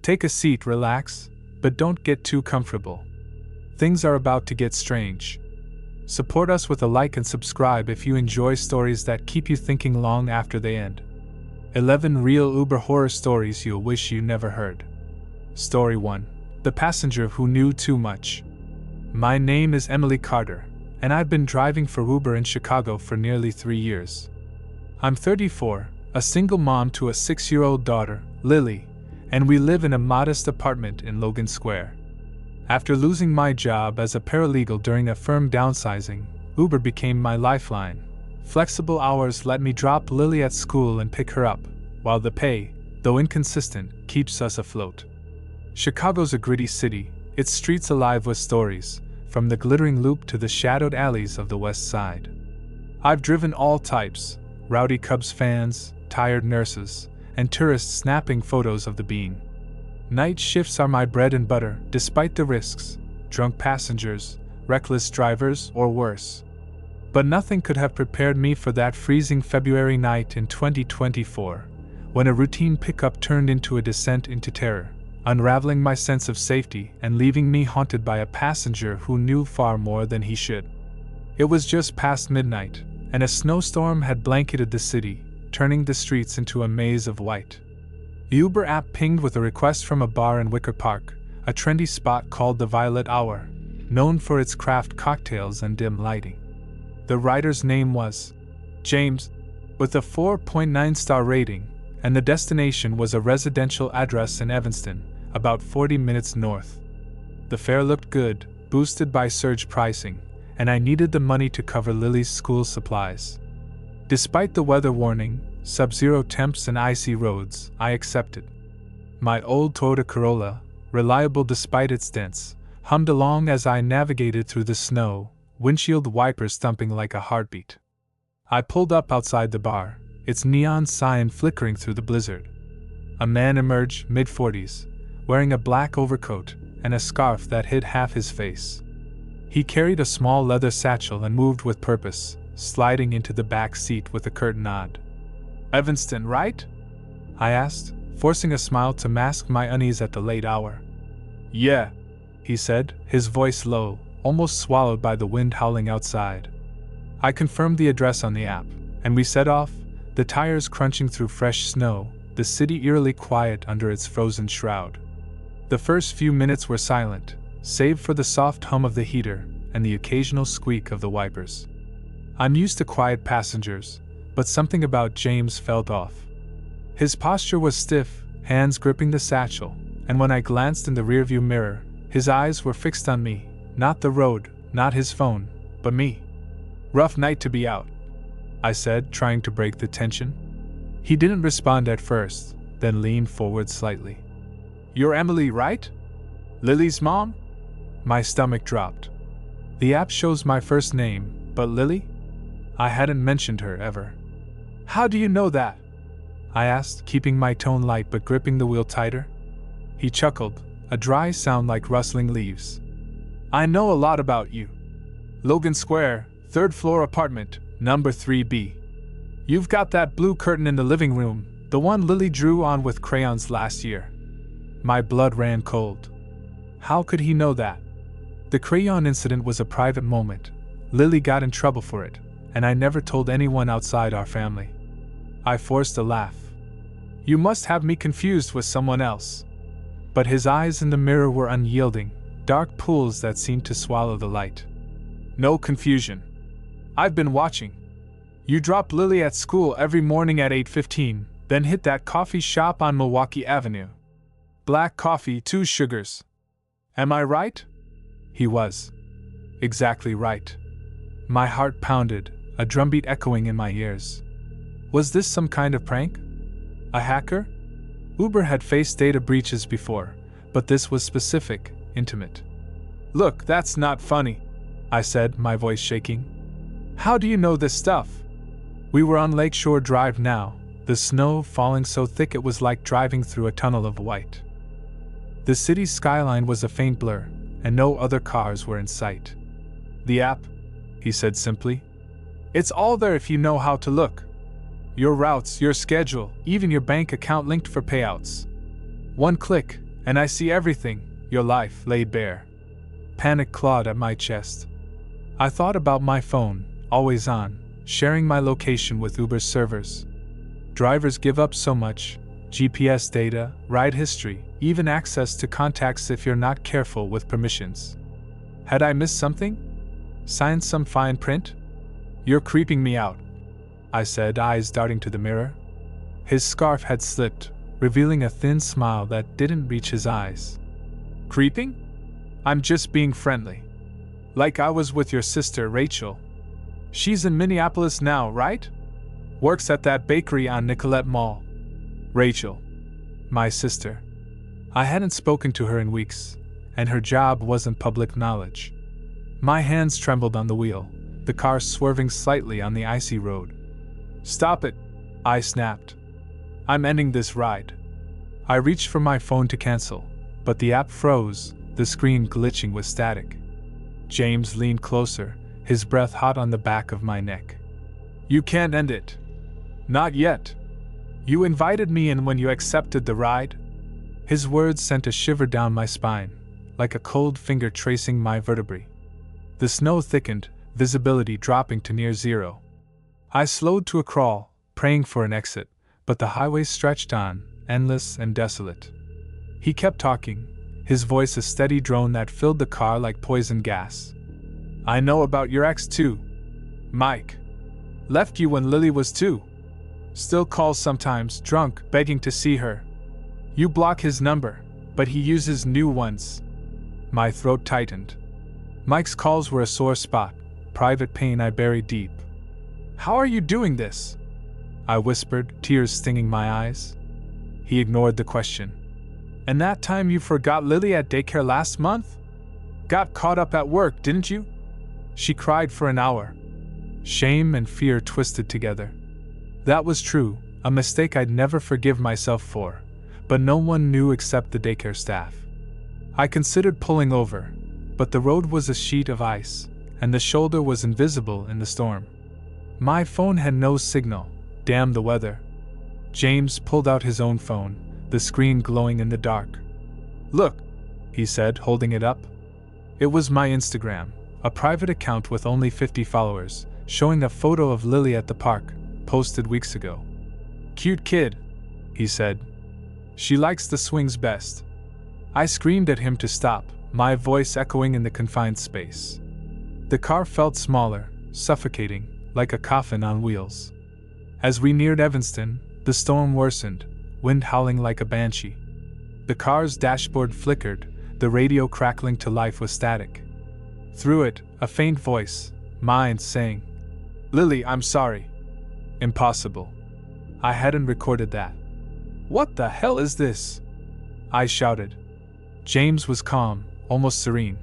Take a seat, relax, but don't get too comfortable. Things are about to get strange. Support us with a like and subscribe if you enjoy stories that keep you thinking long after they end. 11 real Uber horror stories you'll wish you never heard. Story 1. The passenger who knew too much. My name is Emily Carter, and I've been driving for Uber in Chicago for nearly 3 years. I'm 34, a single mom to a 6-year-old daughter, Lily, and we live in a modest apartment in Logan Square. After losing my job as a paralegal during a firm downsizing, Uber became my lifeline. Flexible hours let me drop Lily at school and pick her up, while the pay, though inconsistent, keeps us afloat. Chicago's a gritty city, its streets alive with stories, from the glittering loop to the shadowed alleys of the West Side. I've driven all types: rowdy Cubs fans, tired nurses, and tourists snapping photos of the bean. Night shifts are my bread and butter, despite the risks: drunk passengers, reckless drivers, or worse. But nothing could have prepared me for that freezing February night in 2024, when a routine pickup turned into a descent into terror, unraveling my sense of safety and leaving me haunted by a passenger who knew far more than he should. It was just past midnight, and a snowstorm had blanketed the city, turning the streets into a maze of white. The Uber app pinged with a request from a bar in Wicker Park, a trendy spot called the Violet Hour, known for its craft cocktails and dim lighting. The rider's name was James, with a 4.9-star rating, and the destination was a residential address in Evanston, about 40 minutes north. The fare looked good, boosted by surge pricing, and I needed the money to cover Lily's school supplies. Despite the weather warning, sub-zero temps and icy roads, I accepted. My old Toyota Corolla, reliable despite its dents, hummed along as I navigated through the snow, windshield wipers thumping like a heartbeat. I pulled up outside the bar, its neon sign flickering through the blizzard. A man emerged, mid-40s, wearing a black overcoat and a scarf that hid half his face. He carried a small leather satchel and moved with purpose, sliding into the back seat with a curt nod. "Evanston, right?" I asked, forcing a smile to mask my unease at the late hour. "Yeah," he said, his voice low, almost swallowed by the wind howling outside. I confirmed the address on the app, and we set off, the tires crunching through fresh snow, the city eerily quiet under its frozen shroud. The first few minutes were silent, save for the soft hum of the heater and the occasional squeak of the wipers. I'm used to quiet passengers, but something about James felt off. His posture was stiff, hands gripping the satchel, and when I glanced in the rearview mirror, his eyes were fixed on me, not the road, not his phone, but me. "Rough night to be out," I said, trying to break the tension. He didn't respond at first, then leaned forward slightly. "You're Emily, right? Lily's mom?" My stomach dropped. The app shows my first name, but Lily? I hadn't mentioned her ever. "How do you know that?" I asked, keeping my tone light but gripping the wheel tighter. He chuckled, a dry sound like rustling leaves. "I know a lot about you. Logan Square, 3rd floor apartment, number 3B. You've got that blue curtain in the living room, the one Lily drew on with crayons last year." My blood ran cold. How could he know that? The crayon incident was a private moment. Lily got in trouble for it, and I never told anyone outside our family. I forced a laugh. "You must have me confused with someone else." But his eyes in the mirror were unyielding, dark pools that seemed to swallow the light. "No confusion. I've been watching. You drop Lily at school every morning at 8:15, then hit that coffee shop on Milwaukee Avenue. Black coffee, 2 sugars. Am I right?" He was. Exactly right. My heart pounded, a drumbeat echoing in my ears. Was this some kind of prank? A hacker? Uber had faced data breaches before, but this was specific, intimate. "Look, that's not funny," I said, my voice shaking. "How do you know this stuff?" We were on Lakeshore Drive now, the snow falling so thick it was like driving through a tunnel of white. The city's skyline was a faint blur, and no other cars were in sight. "The app," he said simply. "It's all there if you know how to look. Your routes, your schedule, even your bank account linked for payouts. One click, And I see everything, your life, laid bare. Panic clawed at my chest. I thought about my phone, always on, sharing my location with Uber's servers. Drivers give up so much: GPS data, ride history, even access to contacts if you're not careful with permissions. Had I missed something? Signed some fine print? You're creeping me out, I said, eyes darting to the mirror. His scarf had slipped, revealing a thin smile that didn't reach his eyes. Creeping? I'm just being friendly. Like I was with your sister, Rachel. She's in Minneapolis now, right? Works at that bakery on Nicollet Mall. Rachel. My sister. I hadn't spoken to her in weeks, and her job wasn't public knowledge. My hands trembled on the wheel, the car swerving slightly on the icy road. Stop it, I snapped. I'm ending this ride. I reached for my phone to cancel, but the app froze, the screen glitching with static. James leaned closer, his breath hot on the back of my neck. You can't end it. Not yet. You invited me in when you accepted the ride. His words sent a shiver down my spine, like a cold finger tracing my vertebrae. The snow thickened, visibility dropping to near zero. I slowed to a crawl, praying for an exit, but the highway stretched on, endless and desolate. He kept talking, his voice a steady drone that filled the car like poison gas. I know about your ex too. Mike. Left you when Lily was 2. Still calls sometimes, drunk, begging to see her. You block his number, but he uses new ones. My throat tightened. Mike's calls were a sore spot, private pain I buried deep. How are you doing this? I whispered, tears stinging my eyes. He ignored the question. And that time you forgot Lily at daycare last month? Got caught up at work, didn't you? She cried for an hour. Shame and fear twisted together. That was true, a mistake I'd never forgive myself for, but no one knew except the daycare staff. I considered pulling over, but the road was a sheet of ice, and the shoulder was invisible in the storm. My phone had no signal, damn the weather. James pulled out his own phone, the screen glowing in the dark. Look, he said, holding it up. It was my Instagram, a private account with only 50 followers, showing a photo of Lily at the park, posted weeks ago. Cute kid, he said. She likes the swings best. I screamed at him to stop, my voice echoing in the confined space. The car felt smaller, suffocating, like a coffin on wheels. As we neared Evanston, the storm worsened, wind howling like a banshee. The car's dashboard flickered, the radio crackling to life with static. Through it, a faint voice, mine, saying, Lily, I'm sorry. Impossible. I hadn't recorded that. What the hell is this? I shouted. James was calm, almost serene.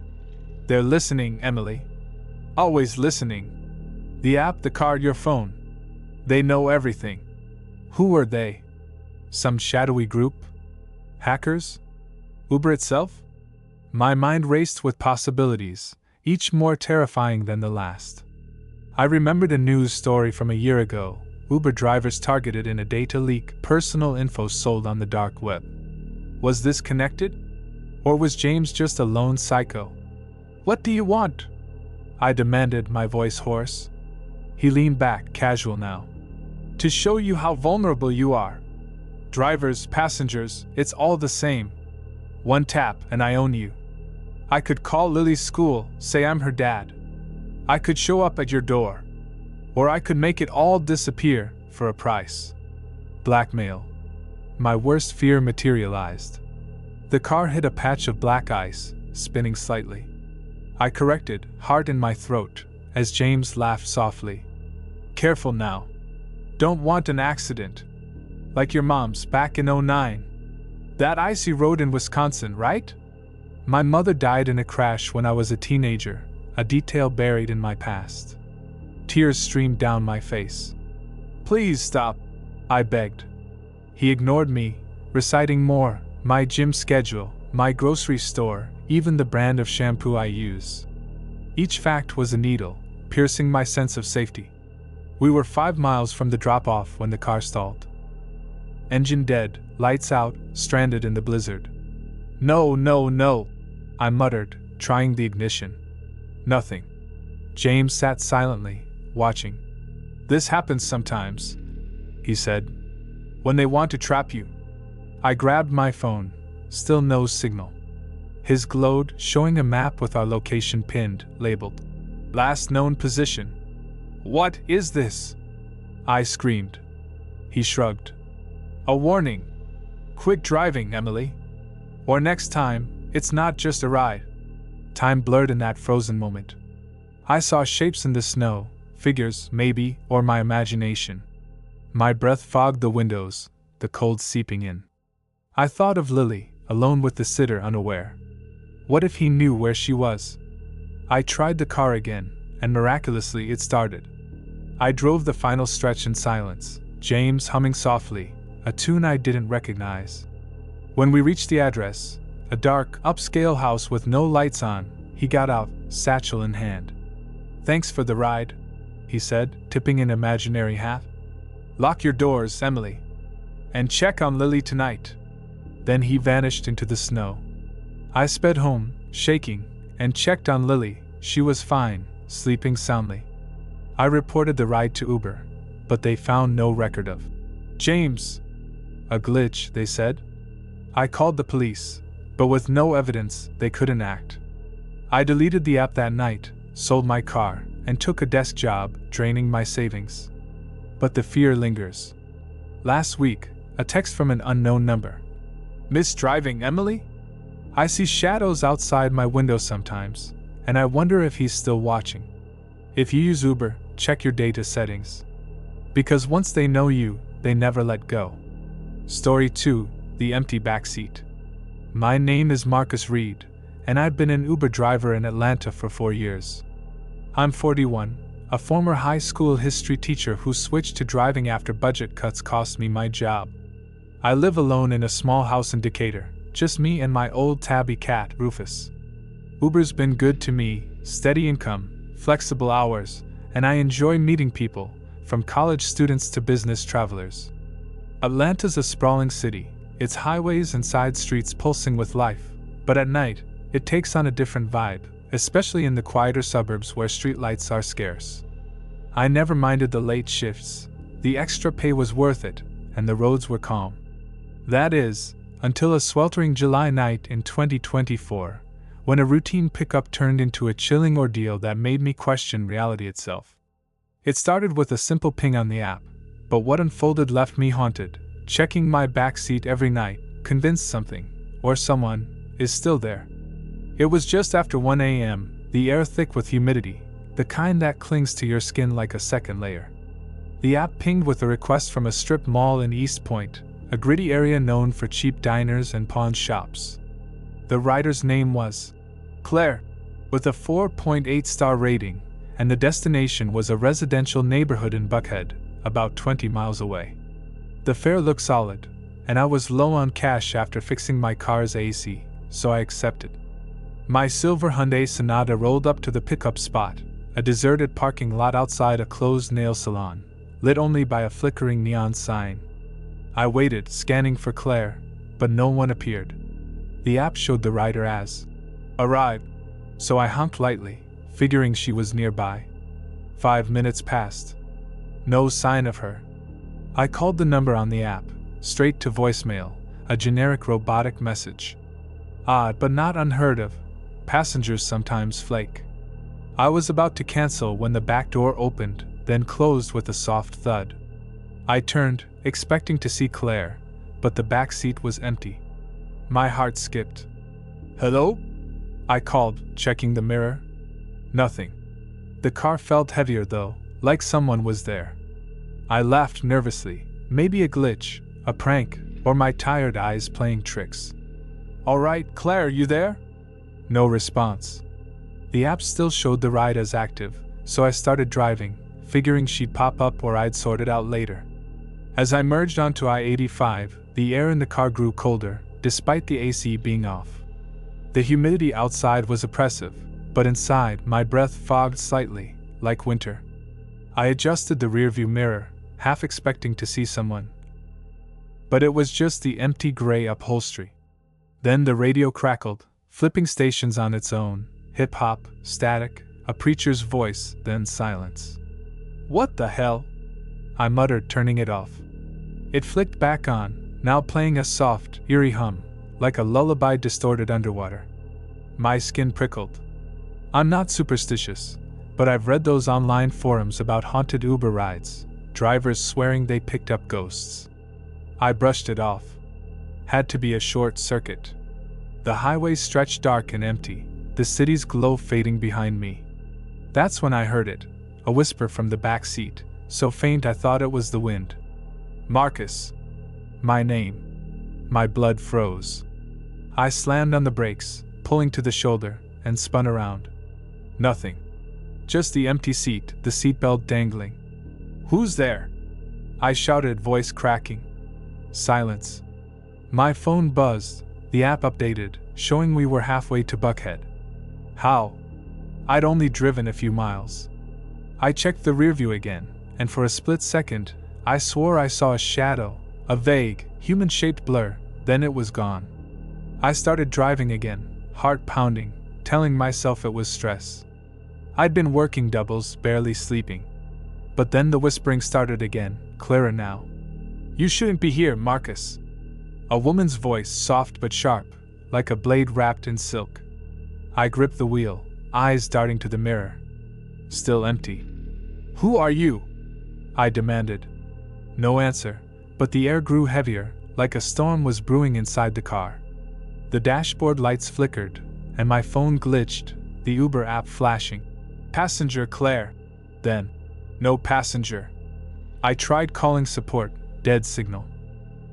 They're listening, Emily. Always listening. The app, the car, your phone. They know everything. Who are they? Some shadowy group? Hackers? Uber itself? My mind raced with possibilities, each more terrifying than the last. I remembered a news story from a year ago, Uber drivers targeted in a data leak, personal info sold on the dark web. Was this connected? Or was James just a lone psycho? What do you want? I demanded, my voice hoarse. He leaned back, casual now. To show you how vulnerable you are. Drivers, passengers, it's all the same. One tap and I own you. I could call Lily's school, say I'm her dad. I could show up at your door. Or I could make it all disappear for a price. Blackmail. My worst fear materialized. The car hit a patch of black ice, spinning slightly. I corrected, heart in my throat, as James laughed softly. Careful now. Don't want an accident. Like your mom's back in '09. That icy road in Wisconsin, right? My mother died in a crash when I was a teenager, a detail buried in my past. Tears streamed down my face. Please stop, I begged. He ignored me, reciting more, my gym schedule, my grocery store, even the brand of shampoo I use. Each fact was a needle, piercing my sense of safety. We were 5 miles from the drop-off when the car stalled. Engine dead, lights out, stranded in the blizzard. No, no, no, I muttered, trying the ignition. Nothing. James sat silently, watching. This happens sometimes, he said. When they want to trap you. I grabbed my phone, still no signal. His glowed, showing a map with our location pinned, labeled. Last known position. What is this? I screamed. He shrugged. A warning. Quick driving, Emily. Or next time, it's not just a ride. Time blurred in that frozen moment. I saw shapes in the snow, figures, maybe, or my imagination. My breath fogged the windows, the cold seeping in. I thought of Lily, alone with the sitter, unaware. What if he knew where she was? I tried the car again, and miraculously it started. I drove the final stretch in silence, James humming softly, a tune I didn't recognize. When we reached the address, a dark, upscale house with no lights on, he got out, satchel in hand. Thanks for the ride, he said, tipping an imaginary hat. Lock your doors, Emily. And check on Lily tonight. Then he vanished into the snow. I sped home, shaking, and checked on Lily. She was fine, sleeping soundly. I reported the ride to Uber, but they found no record of James. A glitch, they said. I called the police, but with no evidence, they couldn't act. I deleted the app that night, sold my car, and took a desk job, draining my savings. But the fear lingers. Last week, a text from an unknown number. Miss driving, Emily? I see shadows outside my window sometimes, and I wonder if he's still watching. If you use Uber, check your data settings. Because once they know you, they never let go. Story 2, The Empty Backseat. My name is Marcus Reed, and I've been an Uber driver in Atlanta for 4 years. I'm 41, a former high school history teacher who switched to driving after budget cuts cost me my job. I live alone in a small house in Decatur, just me and my old tabby cat, Rufus. Uber's been good to me, steady income, flexible hours, and I enjoy meeting people, from college students to business travelers. Atlanta's a sprawling city, its highways and side streets pulsing with life, but at night, it takes on a different vibe, especially in the quieter suburbs where streetlights are scarce. I never minded the late shifts. The extra pay was worth it, and the roads were calm. That is, until a sweltering July night in 2024, when a routine pickup turned into a chilling ordeal that made me question reality itself. It started with a simple ping on the app, but what unfolded left me haunted, checking my backseat every night, convinced something, or someone, is still there. It was just after 1 a.m., the air thick with humidity, the kind that clings to your skin like a second layer. The app pinged with a request from a strip mall in East Point, a gritty area known for cheap diners and pawn shops. The rider's name was Claire, with a 4.8-star rating, and the destination was a residential neighborhood in Buckhead, about 20 miles away. The fare looked solid, and I was low on cash after fixing my car's AC, so I accepted. My silver Hyundai Sonata rolled up to the pickup spot, a deserted parking lot outside a closed nail salon, lit only by a flickering neon sign. I waited, scanning for Claire, but no one appeared. The app showed the rider as arrived, so I honked lightly, figuring she was nearby. 5 minutes passed. No sign of her. I called the number on the app, straight to voicemail, a generic robotic message. Odd but not unheard of. Passengers sometimes flake. I was about to cancel when the back door opened, then closed with a soft thud. I turned, expecting to see Claire, but the back seat was empty. My heart skipped. Hello? I called, checking the mirror. Nothing. The car felt heavier though, like someone was there. I laughed nervously, maybe a glitch, a prank, or my tired eyes playing tricks. All right, Claire, you there? No response. The app still showed the ride as active, so I started driving, figuring she'd pop up or I'd sort it out later. As I merged onto I-85, the air in the car grew colder, despite the AC being off. The humidity outside was oppressive, but inside, my breath fogged slightly, like winter. I adjusted the rearview mirror, half expecting to see someone. But it was just the empty gray upholstery. Then the radio crackled, flipping stations on its own, hip-hop, static, a preacher's voice, then silence. "What the hell?" I muttered, turning it off. It flicked back on, now playing a soft, eerie hum, like a lullaby distorted underwater. My skin prickled. I'm not superstitious, but I've read those online forums about haunted Uber rides, drivers swearing they picked up ghosts. I brushed it off. Had to be a short circuit. The highway stretched dark and empty, the city's glow fading behind me. That's when I heard it, a whisper from the back seat, so faint I thought it was the wind. "Marcus." My name. My blood froze. I slammed on the brakes, pulling to the shoulder, and spun around. Nothing. Just the empty seat, the seatbelt dangling. "Who's there?" I shouted, voice cracking. Silence. My phone buzzed, the app updated, showing we were halfway to Buckhead. How? I'd only driven a few miles. I checked the rearview again, and for a split second, I swore I saw a shadow, a vague, human-shaped blur, then it was gone. I started driving again, heart pounding, telling myself it was stress. I'd been working doubles, barely sleeping. But then the whispering started again, clearer now. "You shouldn't be here, Marcus." A woman's voice, soft but sharp, like a blade wrapped in silk. I gripped the wheel, eyes darting to the mirror. Still empty. "Who are you?" I demanded. No answer, but the air grew heavier, like a storm was brewing inside the car. The dashboard lights flickered, and my phone glitched, the Uber app flashing. "Passenger Claire." Then, no passenger. I tried calling support, dead signal.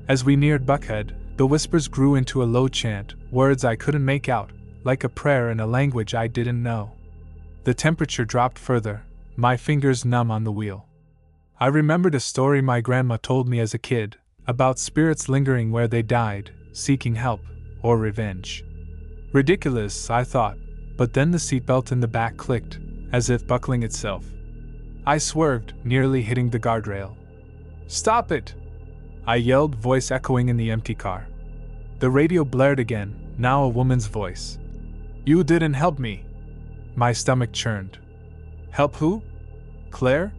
As we neared Buckhead, the whispers grew into a low chant, words I couldn't make out, like a prayer in a language I didn't know. The temperature dropped further, my fingers numb on the wheel. I remembered a story my grandma told me as a kid, about spirits lingering where they died, seeking help, or revenge. Ridiculous, I thought, but then the seatbelt in the back clicked, as if buckling itself. I swerved, nearly hitting the guardrail. "Stop it!" I yelled, voice echoing in the empty car. The radio blared again, now a woman's voice. "You didn't help me." My stomach churned. Help who? Claire?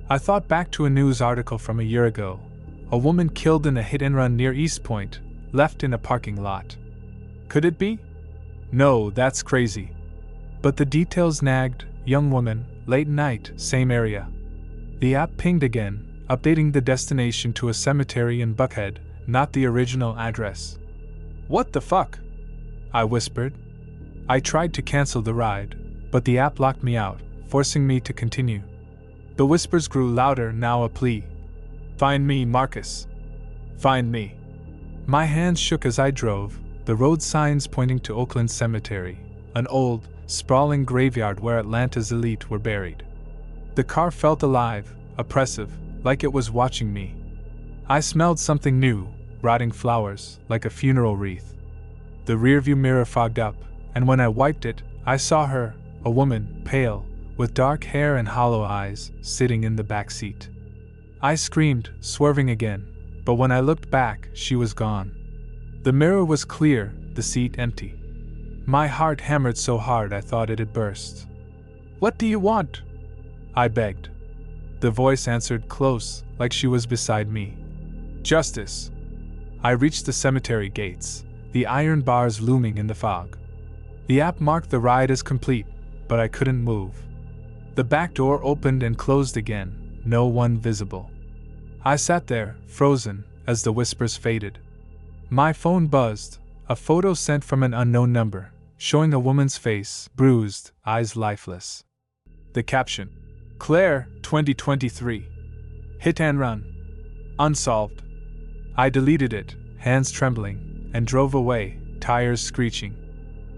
I thought back to a news article from a year ago. A woman killed in a hit-and-run near East Point, left in a parking lot. Could it be? No, that's crazy. But the details nagged. Young woman, late night, same area. The app pinged again, updating the destination to a cemetery in Buckhead, not the original address. "What the fuck?" I whispered. I tried to cancel the ride, but the app locked me out, forcing me to continue. The whispers grew louder, now a plea. "Find me, Marcus. Find me." My hands shook as I drove, the road signs pointing to Oakland Cemetery, an old, sprawling graveyard where Atlanta's elite were buried. The car felt alive, oppressive, like it was watching me. I smelled something new, rotting flowers, like a funeral wreath. The rearview mirror fogged up, and when I wiped it, I saw her, a woman, pale, with dark hair and hollow eyes, sitting in the back seat. I screamed, swerving again, but when I looked back, she was gone. The mirror was clear, the seat empty. My heart hammered so hard I thought it'd burst. "What do you want?" I begged. The voice answered close, like she was beside me. "Justice." I reached the cemetery gates, the iron bars looming in the fog. The app marked the ride as complete, but I couldn't move. The back door opened and closed again, no one visible. I sat there, frozen, as the whispers faded. My phone buzzed, a photo sent from an unknown number, showing a woman's face, bruised, eyes lifeless. The caption: Claire, 2023. Hit and run. Unsolved. I deleted it, hands trembling, and drove away, tires screeching.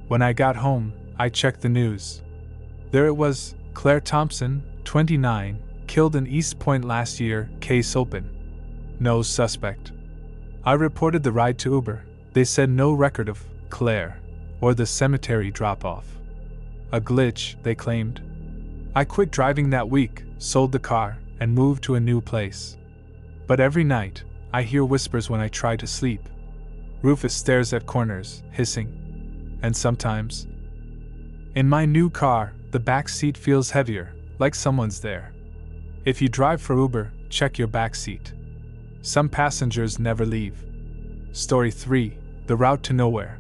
When I got home, I checked the news. There it was, Claire Thompson, 29, killed in East Point last year, case open. No suspect. I reported the ride to Uber. They said no record of Claire, or the cemetery drop-off. A glitch, they claimed. I quit driving that week, sold the car, and moved to a new place. But every night, I hear whispers when I try to sleep. Rufus stares at corners, hissing. And sometimes, in my new car, the back seat feels heavier, like someone's there. If you drive for Uber, check your back seat. Some passengers never leave. Story 3: The Route to Nowhere.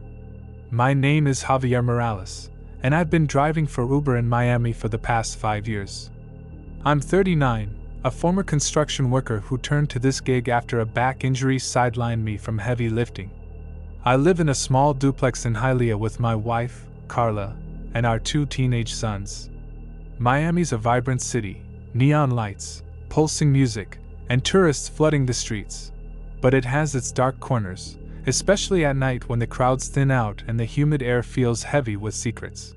My name is Javier Morales, and I've been driving for Uber in Miami for the past 5 years. I'm 39, a former construction worker who turned to this gig after a back injury sidelined me from heavy lifting. I live in a small duplex in Hialeah with my wife, Carla, and our 2 teenage sons. Miami's a vibrant city, neon lights, pulsing music, and tourists flooding the streets. But it has its dark corners, especially at night when the crowds thin out and the humid air feels heavy with secrets.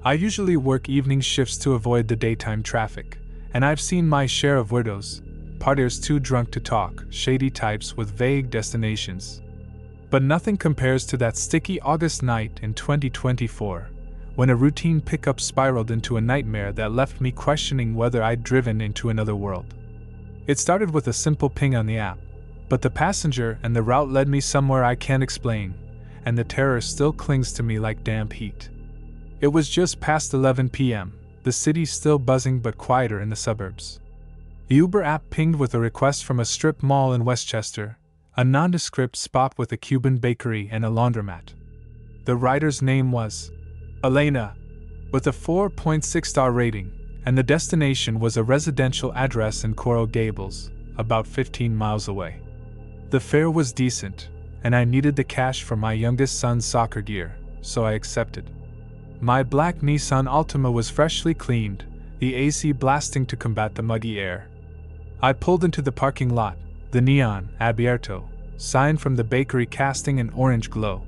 I usually work evening shifts to avoid the daytime traffic, and I've seen my share of weirdos, partiers too drunk to talk, shady types with vague destinations. But nothing compares to that sticky August night in 2024, when a routine pickup spiraled into a nightmare that left me questioning whether I'd driven into another world. It started with a simple ping on the app, but the passenger and the route led me somewhere I can't explain, and the terror still clings to me like damp heat. It was just past 11 p.m., the city still buzzing but quieter in the suburbs. The Uber app pinged with a request from a strip mall in Westchester, a nondescript spot with a Cuban bakery and a laundromat. The rider's name was Elena, with a 4.6-star rating, and the destination was a residential address in Coral Gables, about 15 miles away. The fare was decent, and I needed the cash for my youngest son's soccer gear, so I accepted. My black Nissan Altima was freshly cleaned, the AC blasting to combat the muggy air. I pulled into the parking lot, the neon, abierto, sign from the bakery casting an orange glow.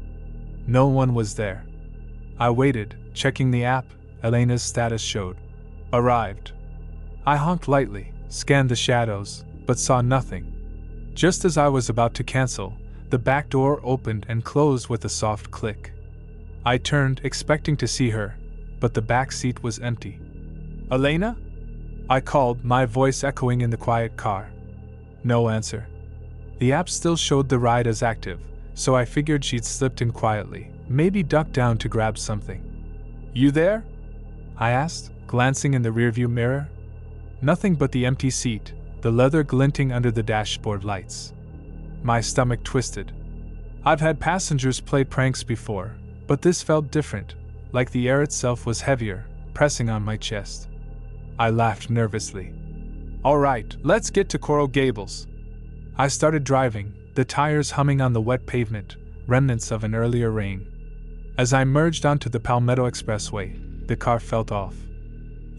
No one was there. I waited, checking the app. Elena's status showed arrived. I honked lightly, scanned the shadows, but saw nothing. Just as I was about to cancel, the back door opened and closed with a soft click. I turned, expecting to see her, but the back seat was empty. Elena? I called, my voice echoing in the quiet car. No answer. The app still showed the ride as active, so I figured she'd slipped in quietly, maybe ducked down to grab something. You there? I asked, glancing in the rearview mirror. Nothing but the empty seat, the leather glinting under the dashboard lights. My stomach twisted. I've had passengers play pranks before, but this felt different, like the air itself was heavier, pressing on my chest. I laughed nervously. All right, let's get to Coral Gables. I started driving, the tires humming on the wet pavement, remnants of an earlier rain. As I merged onto the Palmetto Expressway, the car felt off.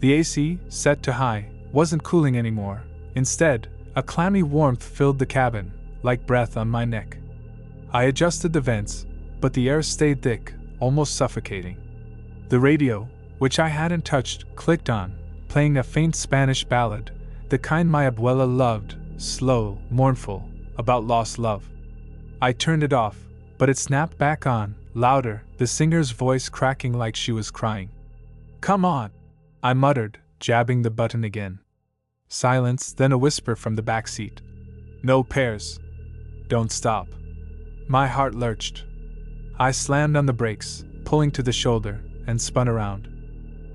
The AC, set to high, wasn't cooling anymore. Instead, a clammy warmth filled the cabin, like breath on my neck. I adjusted the vents, but the air stayed thick, almost suffocating. The radio, which I hadn't touched, clicked on, playing a faint Spanish ballad, the kind my abuela loved, slow, mournful, about lost love. I turned it off, but it snapped back on, louder, the singer's voice cracking like she was crying. Come on, I muttered, jabbing the button again. Silence, then a whisper from the back seat. No pairs. Don't stop. My heart lurched. I slammed on the brakes, pulling to the shoulder, and spun around.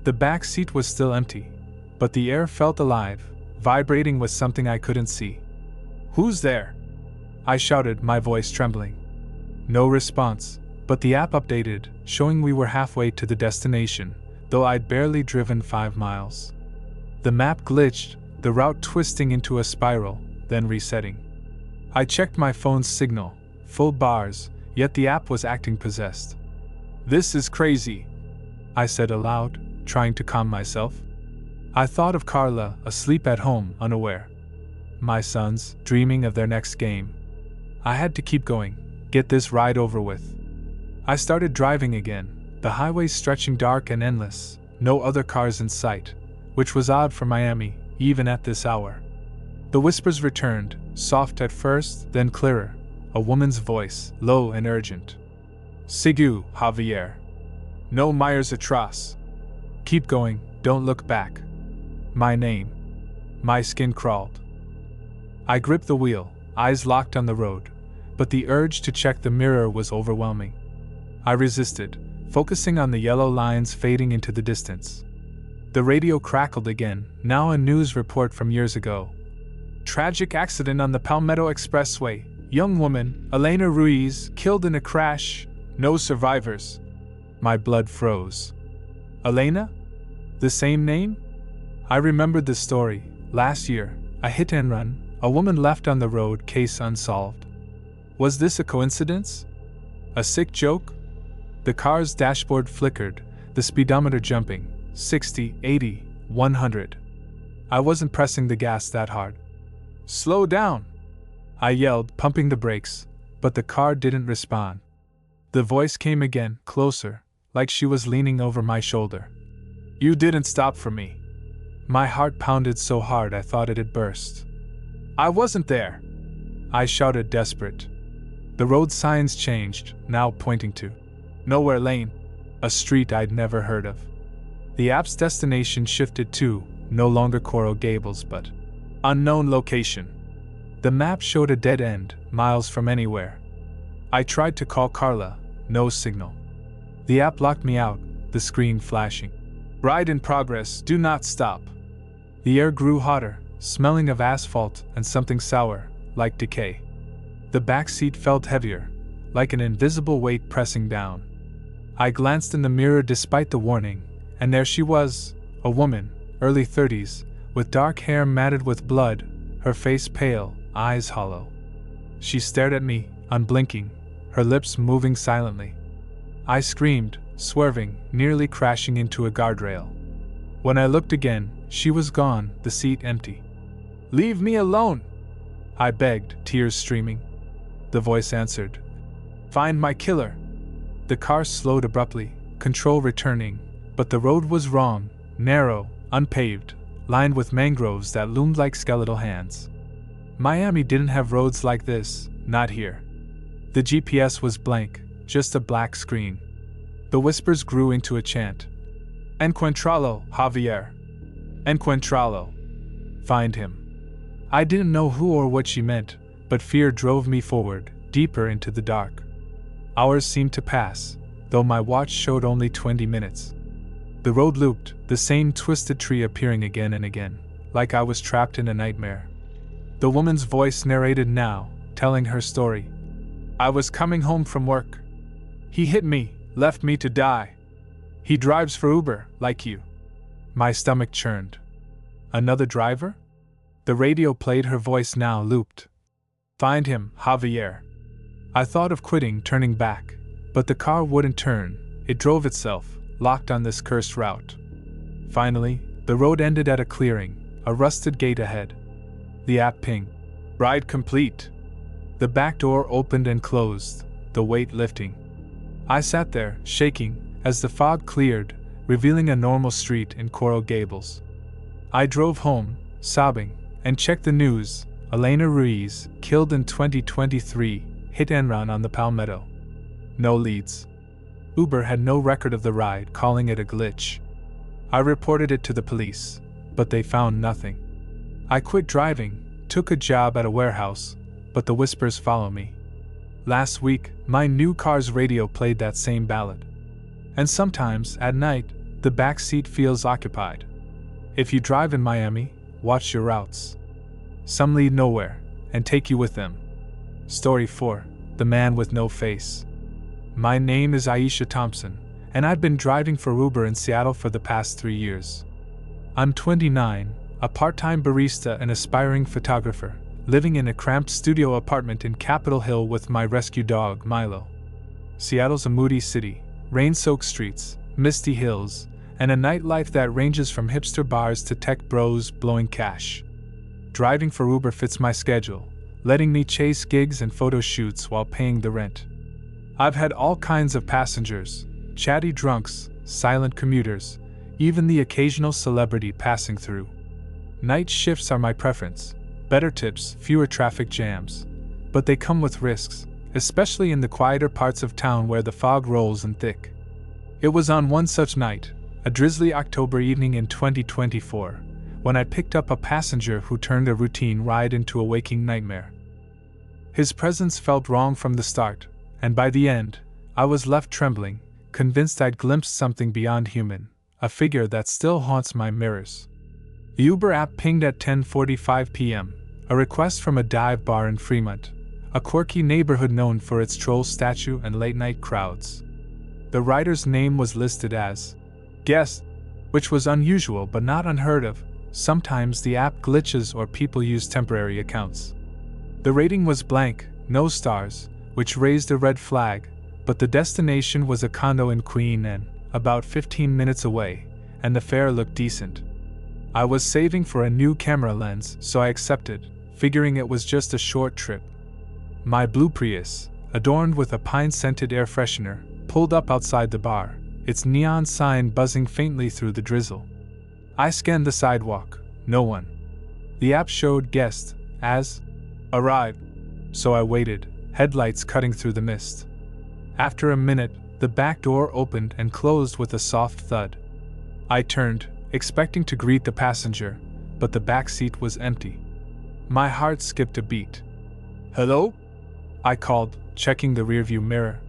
The back seat was still empty, but the air felt alive, vibrating with something I couldn't see. Who's there? I shouted, my voice trembling. No response, but the app updated, showing we were halfway to the destination, though I'd barely driven 5 miles. The map glitched, the route twisting into a spiral, then resetting. I checked my phone's signal, full bars, yet the app was acting possessed. This is crazy, I said aloud, trying to calm myself. I thought of Carla, asleep at home, unaware. My sons, dreaming of their next game. I had to keep going, get this ride over with. I started driving again, the highway stretching dark and endless, no other cars in sight, which was odd for Miami, even at this hour. The whispers returned, soft at first, then clearer, a woman's voice, low and urgent. Sigu, Javier. No Myers atroz. Keep going, don't look back. My name. My skin crawled. I gripped the wheel, eyes locked on the road, but the urge to check the mirror was overwhelming. I resisted, focusing on the yellow lines fading into the distance. The radio crackled again, now a news report from years ago. Tragic accident on the Palmetto Expressway. Young woman, Elena Ruiz, killed in a crash. No survivors. My blood froze. Elena? The same name? I remembered the story. Last year, a hit and run, a woman left on the road, case unsolved. Was this a coincidence? A sick joke? The car's dashboard flickered, the speedometer jumping, 60, 80, 100. I wasn't pressing the gas that hard. Slow down! I yelled, pumping the brakes, but the car didn't respond. The voice came again, closer, like she was leaning over my shoulder. You didn't stop for me. My heart pounded so hard I thought it'd burst. I wasn't there! I shouted, desperate. The road signs changed, now pointing to Nowhere Lane, a street I'd never heard of. The app's destination shifted too, no longer Coral Gables but unknown location. The map showed a dead end, miles from anywhere. I tried to call Carla, no signal. The app locked me out, the screen flashing. Ride in progress, do not stop. The air grew hotter, smelling of asphalt and something sour, like decay. The back seat felt heavier, like an invisible weight pressing down. I glanced in the mirror despite the warning, and there she was, a woman, early 30s, with dark hair matted with blood, her face pale, eyes hollow. She stared at me, unblinking, her lips moving silently. I screamed, swerving, nearly crashing into a guardrail. When I looked again, she was gone, the seat empty. Leave me alone! I begged, tears streaming. The voice answered. Find my killer. The car slowed abruptly, control returning, but the road was wrong, narrow, unpaved, lined with mangroves that loomed like skeletal hands. Miami didn't have roads like this, not here. The GPS was blank, just a black screen. The whispers grew into a chant. Encuéntralo, Javier. Encuéntralo. Find him. I didn't know who or what she meant, but fear drove me forward, deeper into the dark. Hours seemed to pass, though my watch showed only 20 minutes. The road looped, the same twisted tree appearing again and again, like I was trapped in a nightmare. The woman's voice narrated now, telling her story. I was coming home from work. He hit me, left me to die. He drives for Uber, like you. My stomach churned. Another driver? The radio played, her voice now looped. Find him, Javier. I thought of quitting, turning back, but the car wouldn't turn. It drove itself, locked on this cursed route. Finally, the road ended at a clearing, a rusted gate ahead. The app pinged. Ride complete. The back door opened and closed, the weight lifting. I sat there, shaking, as the fog cleared, revealing a normal street in Coral Gables. I drove home, sobbing, and checked the news. Elena Ruiz, killed in 2023, hit and run on the Palmetto. No leads. Uber had no record of the ride, calling it a glitch. I reported it to the police, but they found nothing. I quit driving, took a job at a warehouse, but the whispers follow me. Last week, my new car's radio played that same ballad. And sometimes, at night, the back seat feels occupied. If you drive in Miami, watch your routes. Some lead nowhere, and take you with them. Story 4. The Man with No Face. My name is Aisha Thompson, and I've been driving for Uber in Seattle for the past 3 years. I'm 29, a part-time barista and aspiring photographer, living in a cramped studio apartment in Capitol Hill with my rescue dog, Milo. Seattle's a moody city, rain-soaked streets, misty hills, and a nightlife that ranges from hipster bars to tech bros blowing cash. Driving for Uber fits my schedule, letting me chase gigs and photo shoots while paying the rent. I've had all kinds of passengers, chatty drunks, silent commuters, even the occasional celebrity passing through. Night shifts are my preference, better tips, fewer traffic jams. But they come with risks, especially in the quieter parts of town where the fog rolls in thick. It was on one such night, a drizzly October evening in 2024, when I picked up a passenger who turned a routine ride into a waking nightmare. His presence felt wrong from the start, and by the end, I was left trembling, convinced I'd glimpsed something beyond human, a figure that still haunts my mirrors. The Uber app pinged at 10:45 p.m., a request from a dive bar in Fremont, a quirky neighborhood known for its troll statue and late-night crowds. The rider's name was listed as guest, which was unusual but not unheard of. Sometimes the app glitches or people use temporary accounts. The rating was blank, no stars, which raised a red flag, but the destination was a condo in 𝒃𝒄𝒄, about 15 minutes away, and the fare looked decent. I was saving for a new camera lens, so I accepted, figuring it was just a short trip. My blue Prius, adorned with a pine-scented air freshener, pulled up outside the bar, its neon sign buzzing faintly through the drizzle. I scanned the sidewalk, no one. The app showed guest as arrived, so I waited, headlights cutting through the mist. After a minute, the back door opened and closed with a soft thud. I turned, expecting to greet the passenger, but the back seat was empty. My heart skipped a beat. "Hello?" I called, checking the rearview mirror.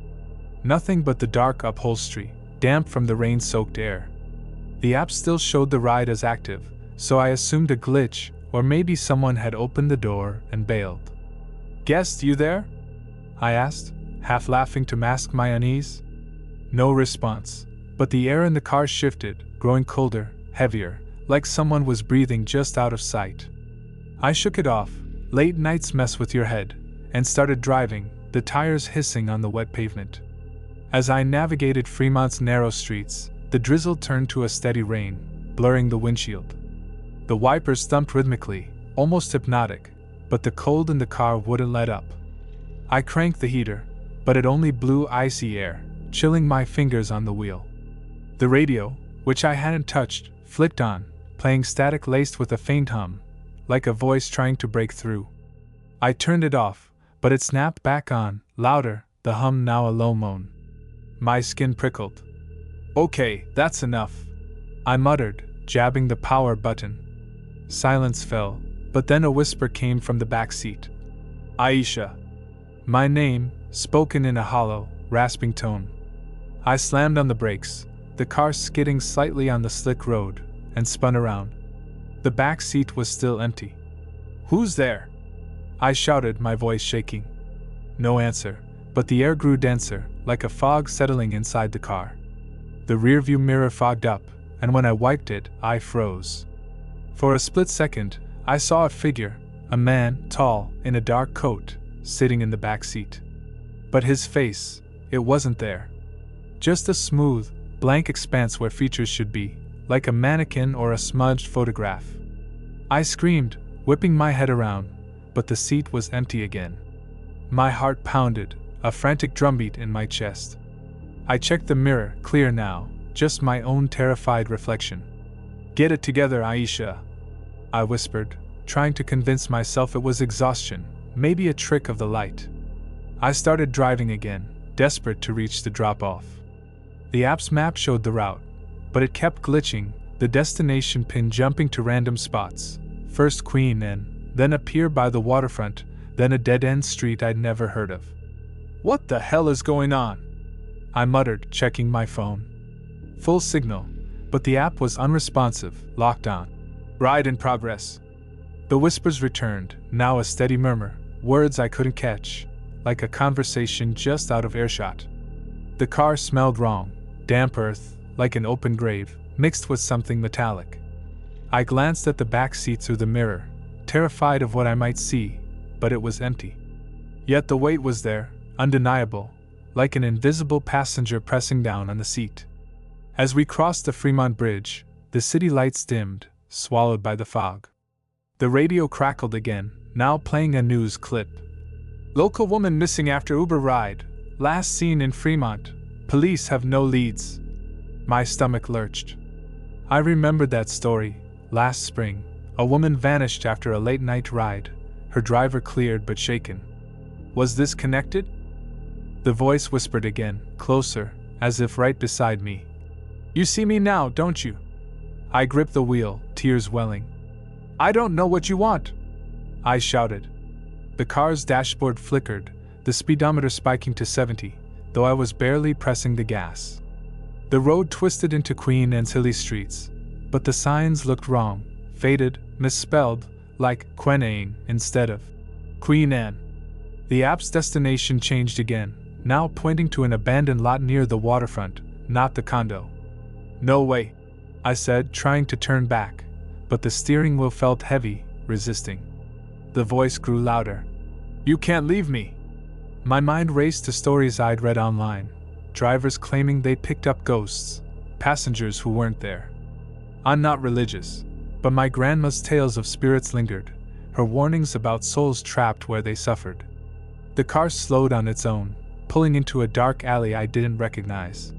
Nothing but the dark upholstery, damp from the rain-soaked air. The app still showed the ride as active, so I assumed a glitch, or maybe someone had opened the door and bailed. "Guest, you there?" I asked, half laughing to mask my unease. No response, but the air in the car shifted, growing colder, heavier, like someone was breathing just out of sight. I shook it off, late nights mess with your head, and started driving, the tires hissing on the wet pavement. As I navigated Fremont's narrow streets, the drizzle turned to a steady rain, blurring the windshield. The wipers thumped rhythmically, almost hypnotic, but the cold in the car wouldn't let up. I cranked the heater, but it only blew icy air, chilling my fingers on the wheel. The radio, which I hadn't touched, flicked on, playing static laced with a faint hum, like a voice trying to break through. I turned it off, but it snapped back on, louder, the hum now a low moan. My skin prickled. "Okay, that's enough," I muttered, jabbing the power button. Silence fell, but then a whisper came from the back seat. "Aisha." My name, spoken in a hollow, rasping tone. I slammed on the brakes, the car skidding slightly on the slick road, and spun around. The back seat was still empty. "Who's there?" I shouted, my voice shaking. No answer, but the air grew denser, like a fog settling inside the car. The rearview mirror fogged up, and when I wiped it, I froze. For a split second, I saw a figure, a man, tall, in a dark coat, sitting in the back seat. But his face, it wasn't there. Just a smooth, blank expanse where features should be, like a mannequin or a smudged photograph. I screamed, whipping my head around, but the seat was empty again. My heart pounded, a frantic drumbeat in my chest. I checked the mirror, clear now, just my own terrified reflection. "Get it together, Aisha," I whispered, trying to convince myself it was exhaustion, maybe a trick of the light. I started driving again, desperate to reach the drop-off. The app's map showed the route, but it kept glitching, the destination pin jumping to random spots, first 𝒃𝒄𝒄, then a pier by the waterfront, then a dead-end street I'd never heard of. "What the hell is going on?" I muttered, checking my phone. Full signal, but the app was unresponsive, locked on. "Ride in progress." The whispers returned, now a steady murmur, words I couldn't catch, like a conversation just out of earshot. The car smelled wrong, damp earth, like an open grave, mixed with something metallic. I glanced at the back seat through the mirror, terrified of what I might see, but it was empty. Yet the weight was there, undeniable, like an invisible passenger pressing down on the seat. As we crossed the Fremont Bridge, the city lights dimmed, swallowed by the fog. The radio crackled again, now playing a news clip. "Local woman missing after Uber ride. Last seen in Fremont. Police have no leads." My stomach lurched. I remembered that story. Last spring, a woman vanished after a late-night ride, her driver cleared but shaken. Was this connected? The voice whispered again, closer, as if right beside me. "You see me now, don't you?" I gripped the wheel, tears welling. "I don't know what you want," I shouted. The car's dashboard flickered, the speedometer spiking to 70, though I was barely pressing the gas. The road twisted into Queen Anne's hilly streets, but the signs looked wrong, faded, misspelled, like 𝒃 instead of Queen Anne. The app's destination changed again, now pointing to an abandoned lot near the waterfront, not the condo. "No way," I said, trying to turn back, but the steering wheel felt heavy, resisting. The voice grew louder. "You can't leave me." My mind raced to stories I'd read online, drivers claiming they'd picked up ghosts, passengers who weren't there. I'm not religious, but my grandma's tales of spirits lingered, her warnings about souls trapped where they suffered. The car slowed on its own, pulling into a dark alley I didn't recognize.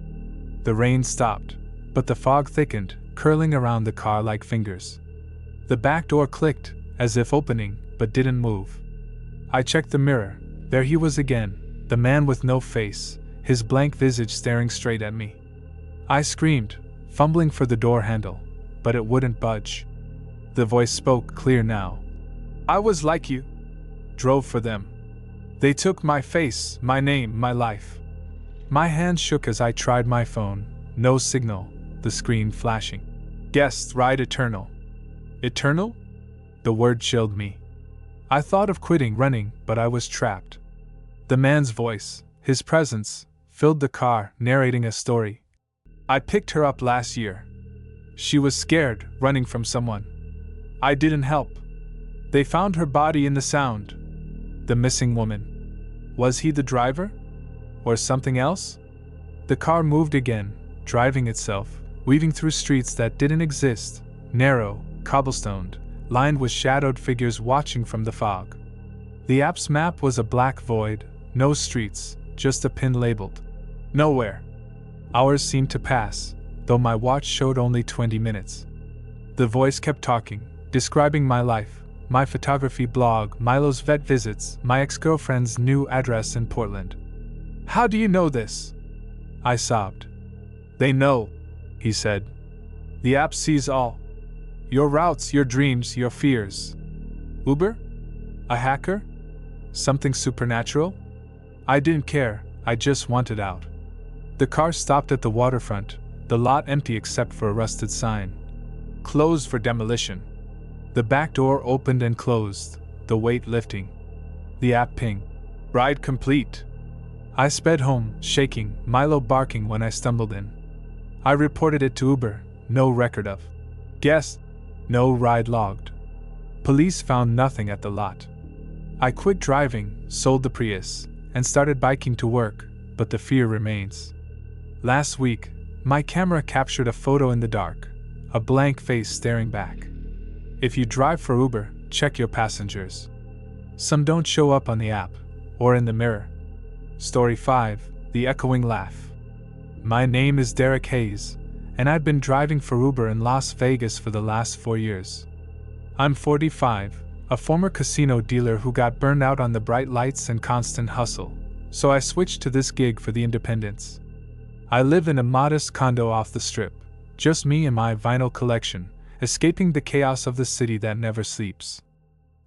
The rain stopped, but the fog thickened, curling around the car like fingers. The back door clicked, as if opening, but didn't move. I checked the mirror. There he was again, the man with no face, his blank visage staring straight at me. I screamed, fumbling for the door handle, but it wouldn't budge. The voice spoke clear now. "I was like you. Drove for them. They took my face, my name, my life." My hand shook as I tried my phone. No signal, the screen flashing. "Guest ride eternal." Eternal? The word chilled me. I thought of quitting running, but I was trapped. The man's voice, his presence, filled the car, narrating a story. "I picked her up last year. She was scared, running from someone. I didn't help. They found her body in the Sound. The missing woman. Was he the driver? Or something else?" The car moved again, driving itself, weaving through streets that didn't exist, narrow, cobblestoned, lined with shadowed figures watching from the fog. The app's map was a black void, no streets, just a pin labeled "Nowhere." Hours seemed to pass, though my watch showed only 20 minutes. The voice kept talking, describing my life, my photography blog, Milo's vet visits, my ex-girlfriend's new address in Portland. "How do you know this?" I sobbed. "They know," he said. "The app sees all. Your routes, your dreams, your fears." Uber? A hacker? Something supernatural? I didn't care, I just wanted out. The car stopped at the waterfront, the lot empty except for a rusted sign. "Closed for demolition." The back door opened and closed, the weight lifting. The app pinged. "Ride complete." I sped home, shaking, Milo barking when I stumbled in. I reported it to Uber, no record of guest, no ride logged. Police found nothing at the lot. I quit driving, sold the Prius, and started biking to work, but the fear remains. Last week, my camera captured a photo in the dark, a blank face staring back. If you drive for Uber, check your passengers. Some don't show up on the app, or in the mirror. Story 5, The Echoing Laugh. My name is Derek Hayes, and I've been driving for Uber in Las Vegas for the last 4 years. I'm 45, a former casino dealer who got burned out on the bright lights and constant hustle, so I switched to this gig for the independence. I live in a modest condo off the strip, just me and my vinyl collection, escaping the chaos of the city that never sleeps.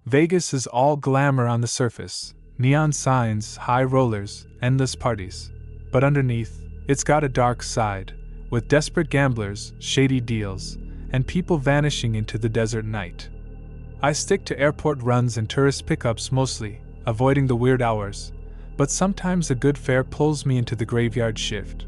Vegas is all glamour on the surface, neon signs, high rollers, endless parties, but underneath, it's got a dark side, with desperate gamblers, shady deals, and people vanishing into the desert night. I stick to airport runs and tourist pickups mostly, avoiding the weird hours, but sometimes a good fare pulls me into the graveyard shift.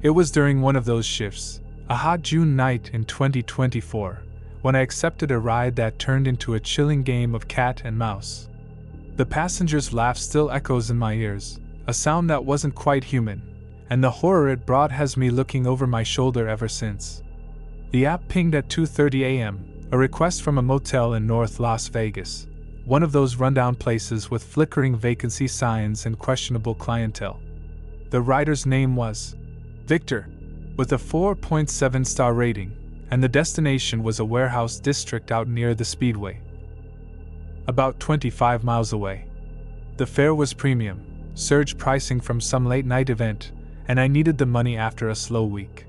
It was during one of those shifts, a hot June night in 2024, when I accepted a ride that turned into a chilling game of cat and mouse. The passenger's laugh still echoes in my ears, a sound that wasn't quite human, and the horror it brought has me looking over my shoulder ever since. The app pinged at 2:30 a.m., a request from a motel in North Las Vegas, one of those rundown places with flickering vacancy signs and questionable clientele. The rider's name was Victor, with a 4.7-star rating, and the destination was a warehouse district out near the Speedway, about 25 miles away. The fare was premium, surge pricing from some late-night event, and I needed the money after a slow week.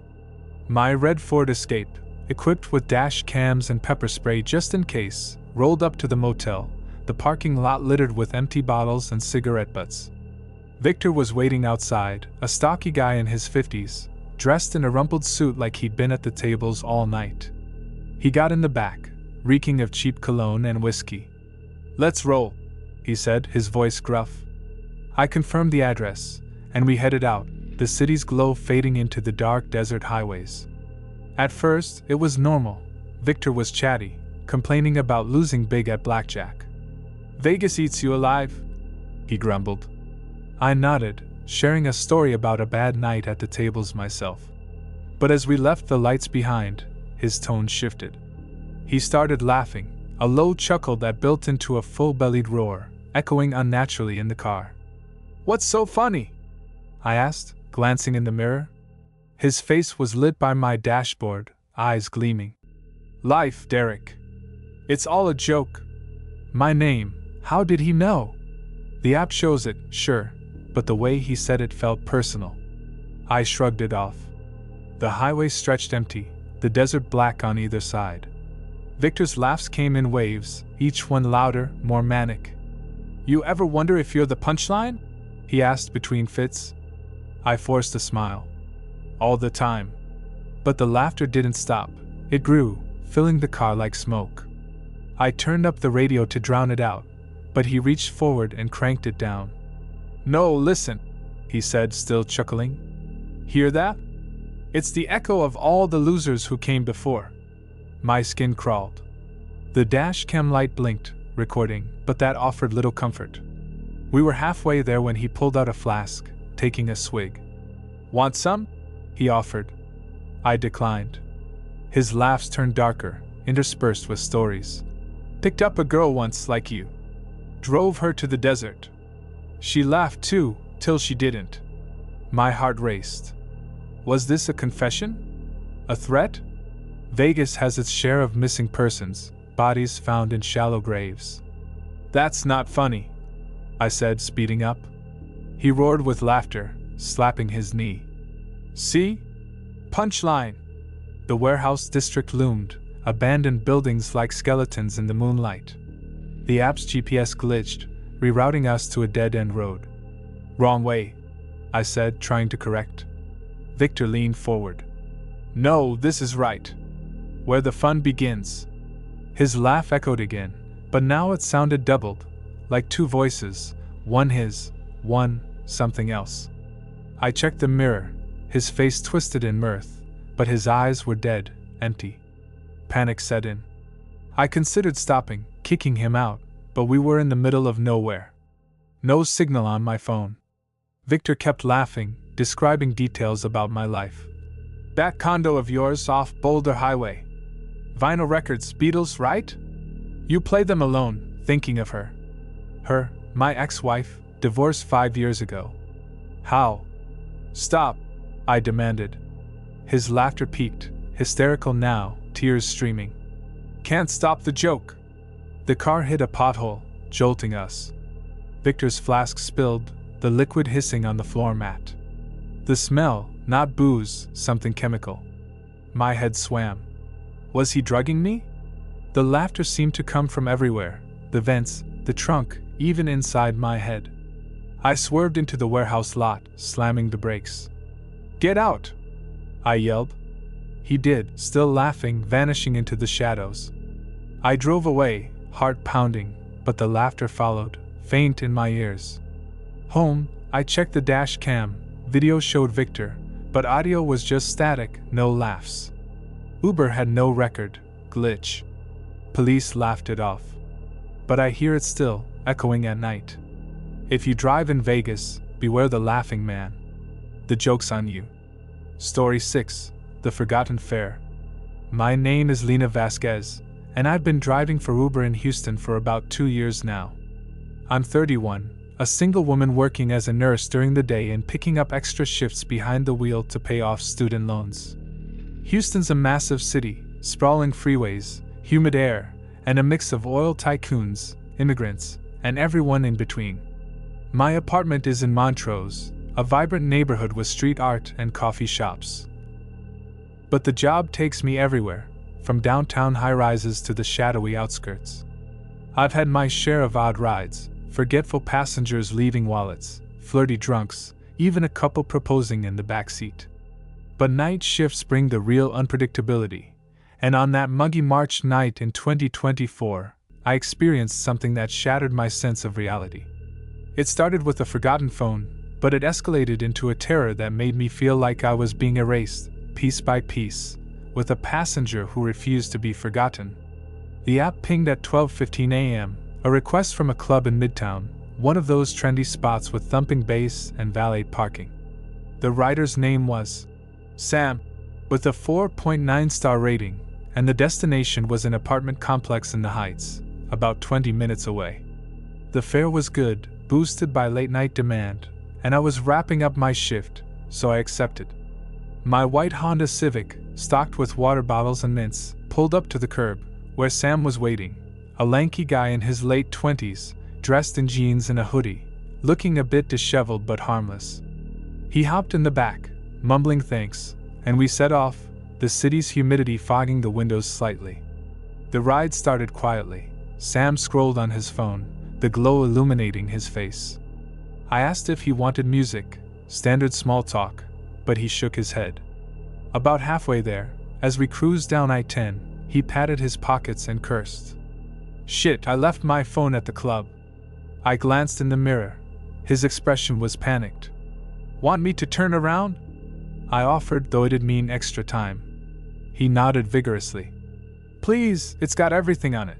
My red Ford Escape, equipped with dash cams and pepper spray just in case, rolled up to the motel, the parking lot littered with empty bottles and cigarette butts. Victor was waiting outside, a stocky guy in his 50s, dressed in a rumpled suit like he'd been at the tables all night. He got in the back, reeking of cheap cologne and whiskey. "Let's roll," he said, his voice gruff. I confirmed the address, and we headed out, the city's glow fading into the dark desert highways. At first, it was normal. Victor was chatty, complaining about losing big at blackjack. "Vegas eats you alive," he grumbled. I nodded, sharing a story about a bad night at the tables myself. But as we left the lights behind, his tone shifted. He started laughing, a low chuckle that built into a full-bellied roar, echoing unnaturally in the car. "What's so funny?" I asked, glancing in the mirror. His face was lit by my dashboard, eyes gleaming. "Life, Derek. It's all a joke." My name, how did he know? The app shows it, sure, but the way he said it felt personal. I shrugged it off. The highway stretched empty, the desert black on either side. Victor's laughs came in waves, each one louder, more manic. "You ever wonder if you're the punchline?" he asked between fits. I forced a smile. "All the time." But the laughter didn't stop. It grew, filling the car like smoke. I turned up the radio to drown it out, but he reached forward and cranked it down. "No, listen," he said, still chuckling. "Hear that? It's the echo of all the losers who came before." My skin crawled. The dash cam light blinked, recording, but that offered little comfort. We were halfway there when he pulled out a flask, taking a swig. "Want some?" he offered. I declined. His laughs turned darker, interspersed with stories. "Picked up a girl once like you. Drove her to the desert. She laughed too, till she didn't." My heart raced. Was this a confession? A threat? Vegas has its share of missing persons, bodies found in shallow graves. "That's not funny," I said, speeding up. He roared with laughter, slapping his knee. "See? Punchline." The warehouse district loomed, abandoned buildings like skeletons in the moonlight. The app's GPS glitched, rerouting us to a dead-end road. "Wrong way," I said, trying to correct. Victor leaned forward. "No, this is right. Where the fun begins." His laugh echoed again, but now it sounded doubled, like two voices, one his, one something else. I checked the mirror, his face twisted in mirth, but his eyes were dead, empty. Panic set in. I considered stopping, kicking him out, but we were in the middle of nowhere. No signal on my phone. Victor kept laughing, describing details about my life. "That condo of yours off Boulder Highway. Vinyl records, Beatles, right? You play them alone, thinking of her." "Her, my ex-wife, divorced 5 years ago." "How?" "Stop," I demanded. His laughter peaked, hysterical now, tears streaming. "Can't stop the joke." The car hit a pothole, jolting us. Victor's flask spilled, the liquid hissing on the floor mat. The smell, not booze, something chemical. My head swam. Was he drugging me? The laughter seemed to come from everywhere, the vents, the trunk, even inside my head. I swerved into the warehouse lot, slamming the brakes. "Get out!" I yelled. He did, still laughing, vanishing into the shadows. I drove away, heart pounding, but the laughter followed, faint in my ears. Home, I checked the dash cam. Video showed Victor, but audio was just static, no laughs. Uber had no record, glitch. Police laughed it off. But I hear it still, echoing at night. If you drive in Vegas, beware the laughing man. The joke's on you. Story 6, The Forgotten Fare. My name is Lena Vasquez, and I've been driving for Uber in Houston for about 2 years now. I'm 31, a single woman working as a nurse during the day and picking up extra shifts behind the wheel to pay off student loans. Houston's a massive city, sprawling freeways, humid air, and a mix of oil tycoons, immigrants, and everyone in between. My apartment is in Montrose, a vibrant neighborhood with street art and coffee shops. But the job takes me everywhere, from downtown high-rises to the shadowy outskirts. I've had my share of odd rides, forgetful passengers leaving wallets, flirty drunks, even a couple proposing in the back seat. But night shifts bring the real unpredictability, and on that muggy March night in 2024, I experienced something that shattered my sense of reality. It started with a forgotten phone, but it escalated into a terror that made me feel like I was being erased, piece by piece, with a passenger who refused to be forgotten. The app pinged at 12:15 a.m., a request from a club in Midtown, one of those trendy spots with thumping bass and valet parking. The rider's name was Sam, with a 4.9-star rating, and the destination was an apartment complex in the Heights, about 20 minutes away. The fare was good, boosted by late-night demand, and I was wrapping up my shift, so I accepted. My white Honda Civic, stocked with water bottles and mints, pulled up to the curb, where Sam was waiting, a lanky guy in his late 20s, dressed in jeans and a hoodie, looking a bit disheveled but harmless. He hopped in the back, mumbling thanks, and we set off, the city's humidity fogging the windows slightly. The ride started quietly. Sam scrolled on his phone, the glow illuminating his face. I asked if he wanted music, standard small talk, but he shook his head. About halfway there, as we cruised down I-10, he patted his pockets and cursed. "Shit, I left my phone at the club." I glanced in the mirror. His expression was panicked. "Want me to turn around?" I offered, though it'd mean extra time. He nodded vigorously. "Please, it's got everything on it."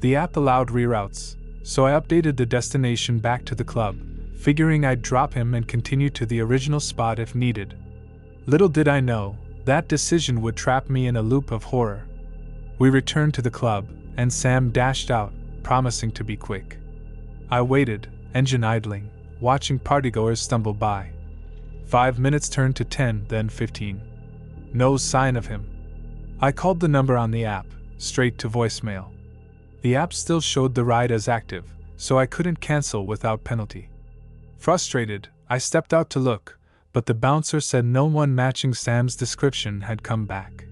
The app allowed reroutes, so I updated the destination back to the club, figuring I'd drop him and continue to the original spot if needed. Little did I know, that decision would trap me in a loop of horror. We returned to the club, and Sam dashed out, promising to be quick. I waited, engine idling, watching partygoers stumble by. 5 minutes turned to 10, then 15. No sign of him. I called the number on the app, straight to voicemail. The app still showed the ride as active, so I couldn't cancel without penalty. Frustrated, I stepped out to look, but the bouncer said no one matching Sam's description had come back.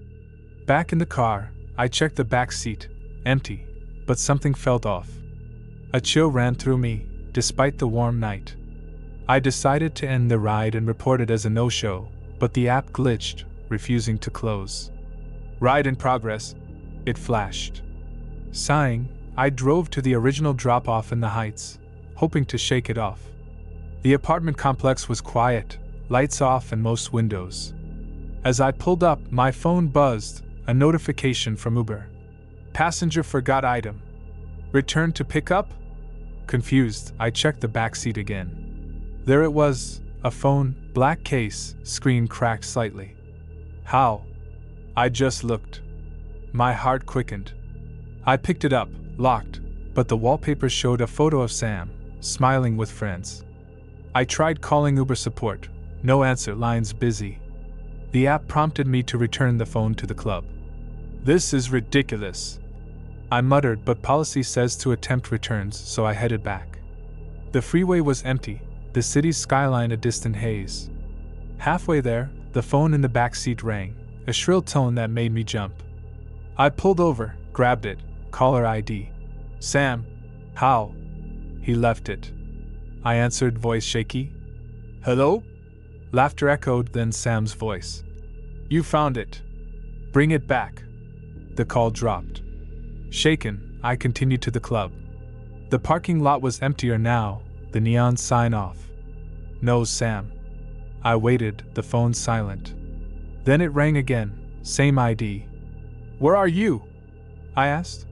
Back in the car, I checked the back seat, empty, but something felt off. A chill ran through me, despite the warm night. I decided to end the ride and report it as a no-show, but the app glitched, refusing to close. "Ride in progress," it flashed. Sighing, I drove to the original drop-off in the Heights, hoping to shake it off. The apartment complex was quiet, lights off and most windows. As I pulled up, my phone buzzed, a notification from Uber. "Passenger forgot item. Return to pick up?" Confused, I checked the back seat again. There it was, a phone, black case, screen cracked slightly. How? I just looked. My heart quickened. I picked it up, locked, but the wallpaper showed a photo of Sam, smiling with friends. I tried calling Uber support. No answer, lines busy. The app prompted me to return the phone to the club. "This is ridiculous," I muttered, but policy says to attempt returns, so I headed back. The freeway was empty, the city's skyline a distant haze. Halfway there, the phone in the back seat rang, a shrill tone that made me jump. I pulled over, grabbed it, caller ID. "Sam. How?" He left it. I answered, voice shaky. "Hello?" Laughter echoed, then Sam's voice. "You found it. Bring it back." The call dropped. Shaken, I continued to the club. The parking lot was emptier now, the neon sign off. No Sam. I waited, the phone silent. Then it rang again, same ID. "Where are you?" I asked.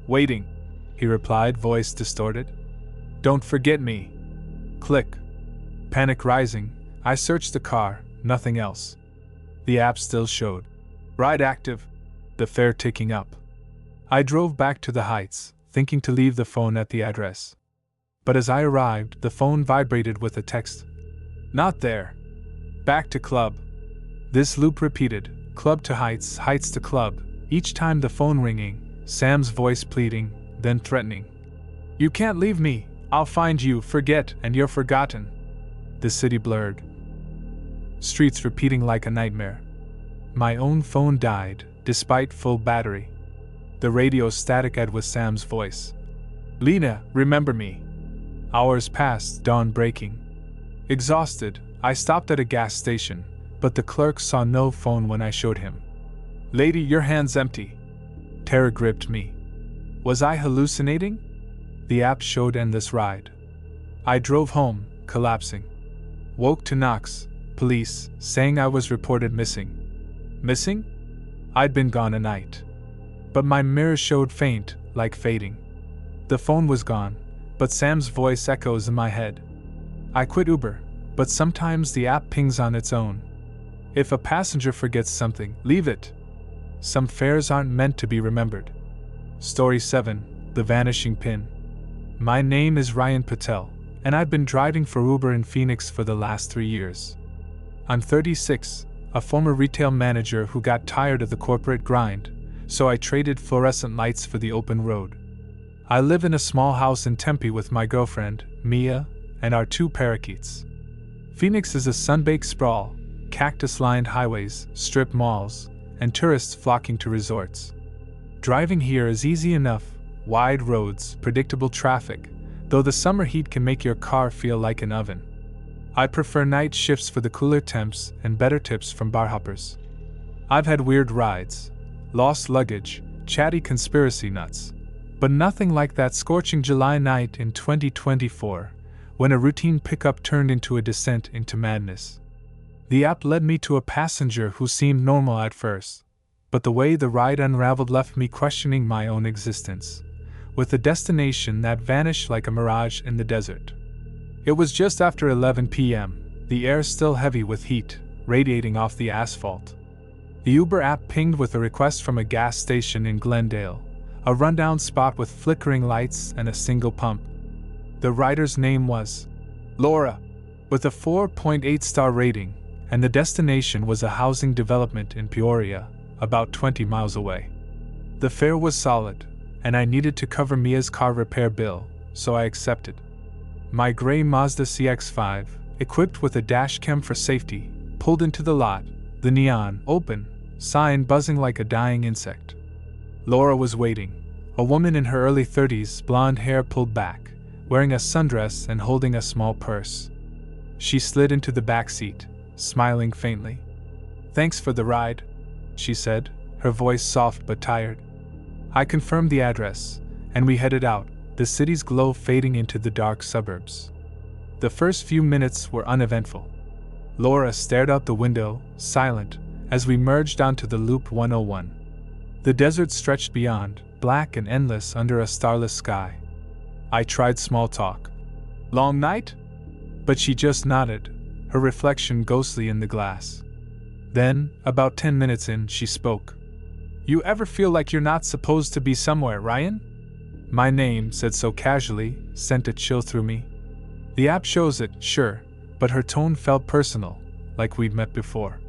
"Waiting," he replied, voice distorted. "Don't forget me." Click. Panic rising, I searched the car, nothing else. The app still showed. Ride active, the fare ticking up. I drove back to the Heights, thinking to leave the phone at the address. But as I arrived, the phone vibrated with a text. "Not there. Back to club." This loop repeated, club to Heights, Heights to club, each time the phone ringing, Sam's voice pleading, then threatening. "You can't leave me, I'll find you, forget, and you're forgotten." The city blurred. Streets repeating like a nightmare. My own phone died, despite full battery. The radio static-ed with Sam's voice. Lena, remember me. Hours passed, dawn breaking. Exhausted, I stopped at a gas station, but the clerk saw no phone when I showed him. Lady, your hand's empty. Terror gripped me. Was I hallucinating? The app showed endless ride. I drove home, collapsing. Woke to knocks, police, saying I was reported missing. Missing? I'd been gone a night. But my mirror showed faint, like fading. The phone was gone, but Sam's voice echoes in my head. I quit Uber, but sometimes the app pings on its own. If a passenger forgets something, leave it. Some fares aren't meant to be remembered. Story 7, The Vanishing Pin. My name is Ryan Patel, and I've been driving for Uber in Phoenix for the last 3 years. I'm 36, a former retail manager who got tired of the corporate grind, so I traded fluorescent lights for the open road. I live in a small house in Tempe with my girlfriend, Mia, and our 2 parakeets. Phoenix is a sun-baked sprawl, cactus-lined highways, strip malls, and tourists flocking to resorts. Driving here is easy enough, wide roads, predictable traffic, though the summer heat can make your car feel like an oven. I prefer night shifts for the cooler temps and better tips from barhoppers. I've had weird rides, lost luggage, chatty conspiracy nuts, but nothing like that scorching July night in 2024, when a routine pickup turned into a descent into madness. The app led me to a passenger who seemed normal at first, but the way the ride unraveled left me questioning my own existence, with a destination that vanished like a mirage in the desert. It was just after 11 p.m., the air still heavy with heat, radiating off the asphalt. The Uber app pinged with a request from a gas station in Glendale, a rundown spot with flickering lights and a single pump. The rider's name was Laura, with a 4.8-star rating, and the destination was a housing development in Peoria, about 20 miles away. The fare was solid, and I needed to cover Mia's car repair bill, so I accepted. My gray Mazda CX-5, equipped with a dash cam for safety, pulled into the lot, the neon, open, sign buzzing like a dying insect. Laura was waiting, a woman in her early 30s, blonde hair pulled back, wearing a sundress and holding a small purse. She slid into the back seat, smiling faintly. "Thanks for the ride," she said, her voice soft but tired. I confirmed the address, and we headed out, the city's glow fading into the dark suburbs. The first few minutes were uneventful. Laura stared out the window, silent, as we merged onto the Loop 101. The desert stretched beyond, black and endless under a starless sky. I tried small talk. "Long night?" But she just nodded, her reflection ghostly in the glass. Then, about 10 minutes in, she spoke. "You ever feel like you're not supposed to be somewhere, Ryan?" My name, said so casually, sent a chill through me. The app shows it, sure, but her tone felt personal, like we'd met before.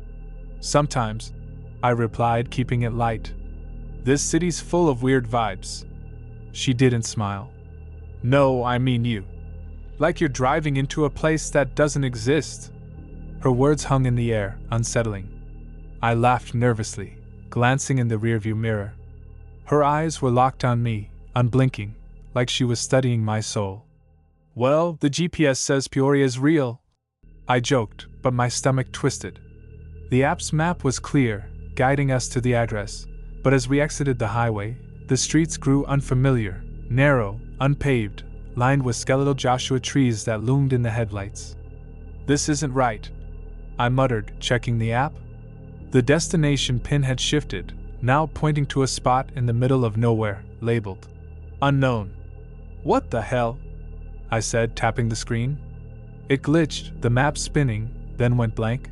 "Sometimes," I replied, keeping it light. "This city's full of weird vibes." She didn't smile. "No, I mean you. Like you're driving into a place that doesn't exist." Her words hung in the air, unsettling. I laughed nervously, glancing in the rearview mirror. Her eyes were locked on me, unblinking, like she was studying my soul. "Well, the GPS says Peoria's real," I joked, but my stomach twisted. The app's map was clear, guiding us to the address, but as we exited the highway, the streets grew unfamiliar, narrow, unpaved, lined with skeletal Joshua trees that loomed in the headlights. "This isn't right," I muttered, checking the app. The destination pin had shifted, now pointing to a spot in the middle of nowhere, labeled unknown. "What the hell?" I said, tapping the screen. It glitched, the map spinning, then went blank.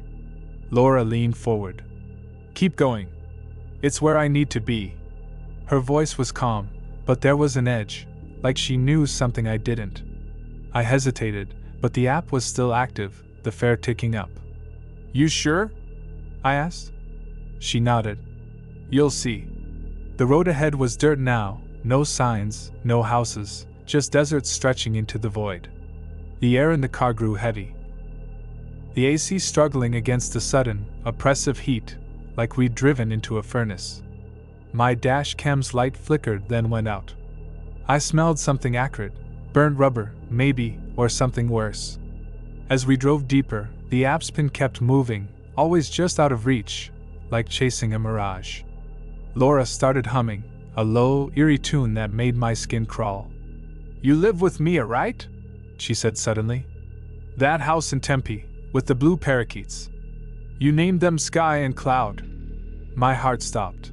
Laura leaned forward. "Keep going. It's where I need to be." Her voice was calm, but there was an edge, like she knew something I didn't. I hesitated, but the app was still active, the fare ticking up. "You sure?" I asked. She nodded. "You'll see." The road ahead was dirt now, no signs, no houses, just desert stretching into the void. The air in the car grew heavy. The AC struggling against the sudden, oppressive heat, like we'd driven into a furnace. My dash cam's light flickered, then went out. I smelled something acrid, burnt rubber, maybe, or something worse. As we drove deeper, the 𝒂𝒗𝒄𝒆 kept moving, always just out of reach, like chasing a mirage. Laura started humming, a low, eerie tune that made my skin crawl. "You live with Mia, right?" she said suddenly. "That house in Tempe, with the blue parakeets. You named them Sky and Cloud." My heart stopped.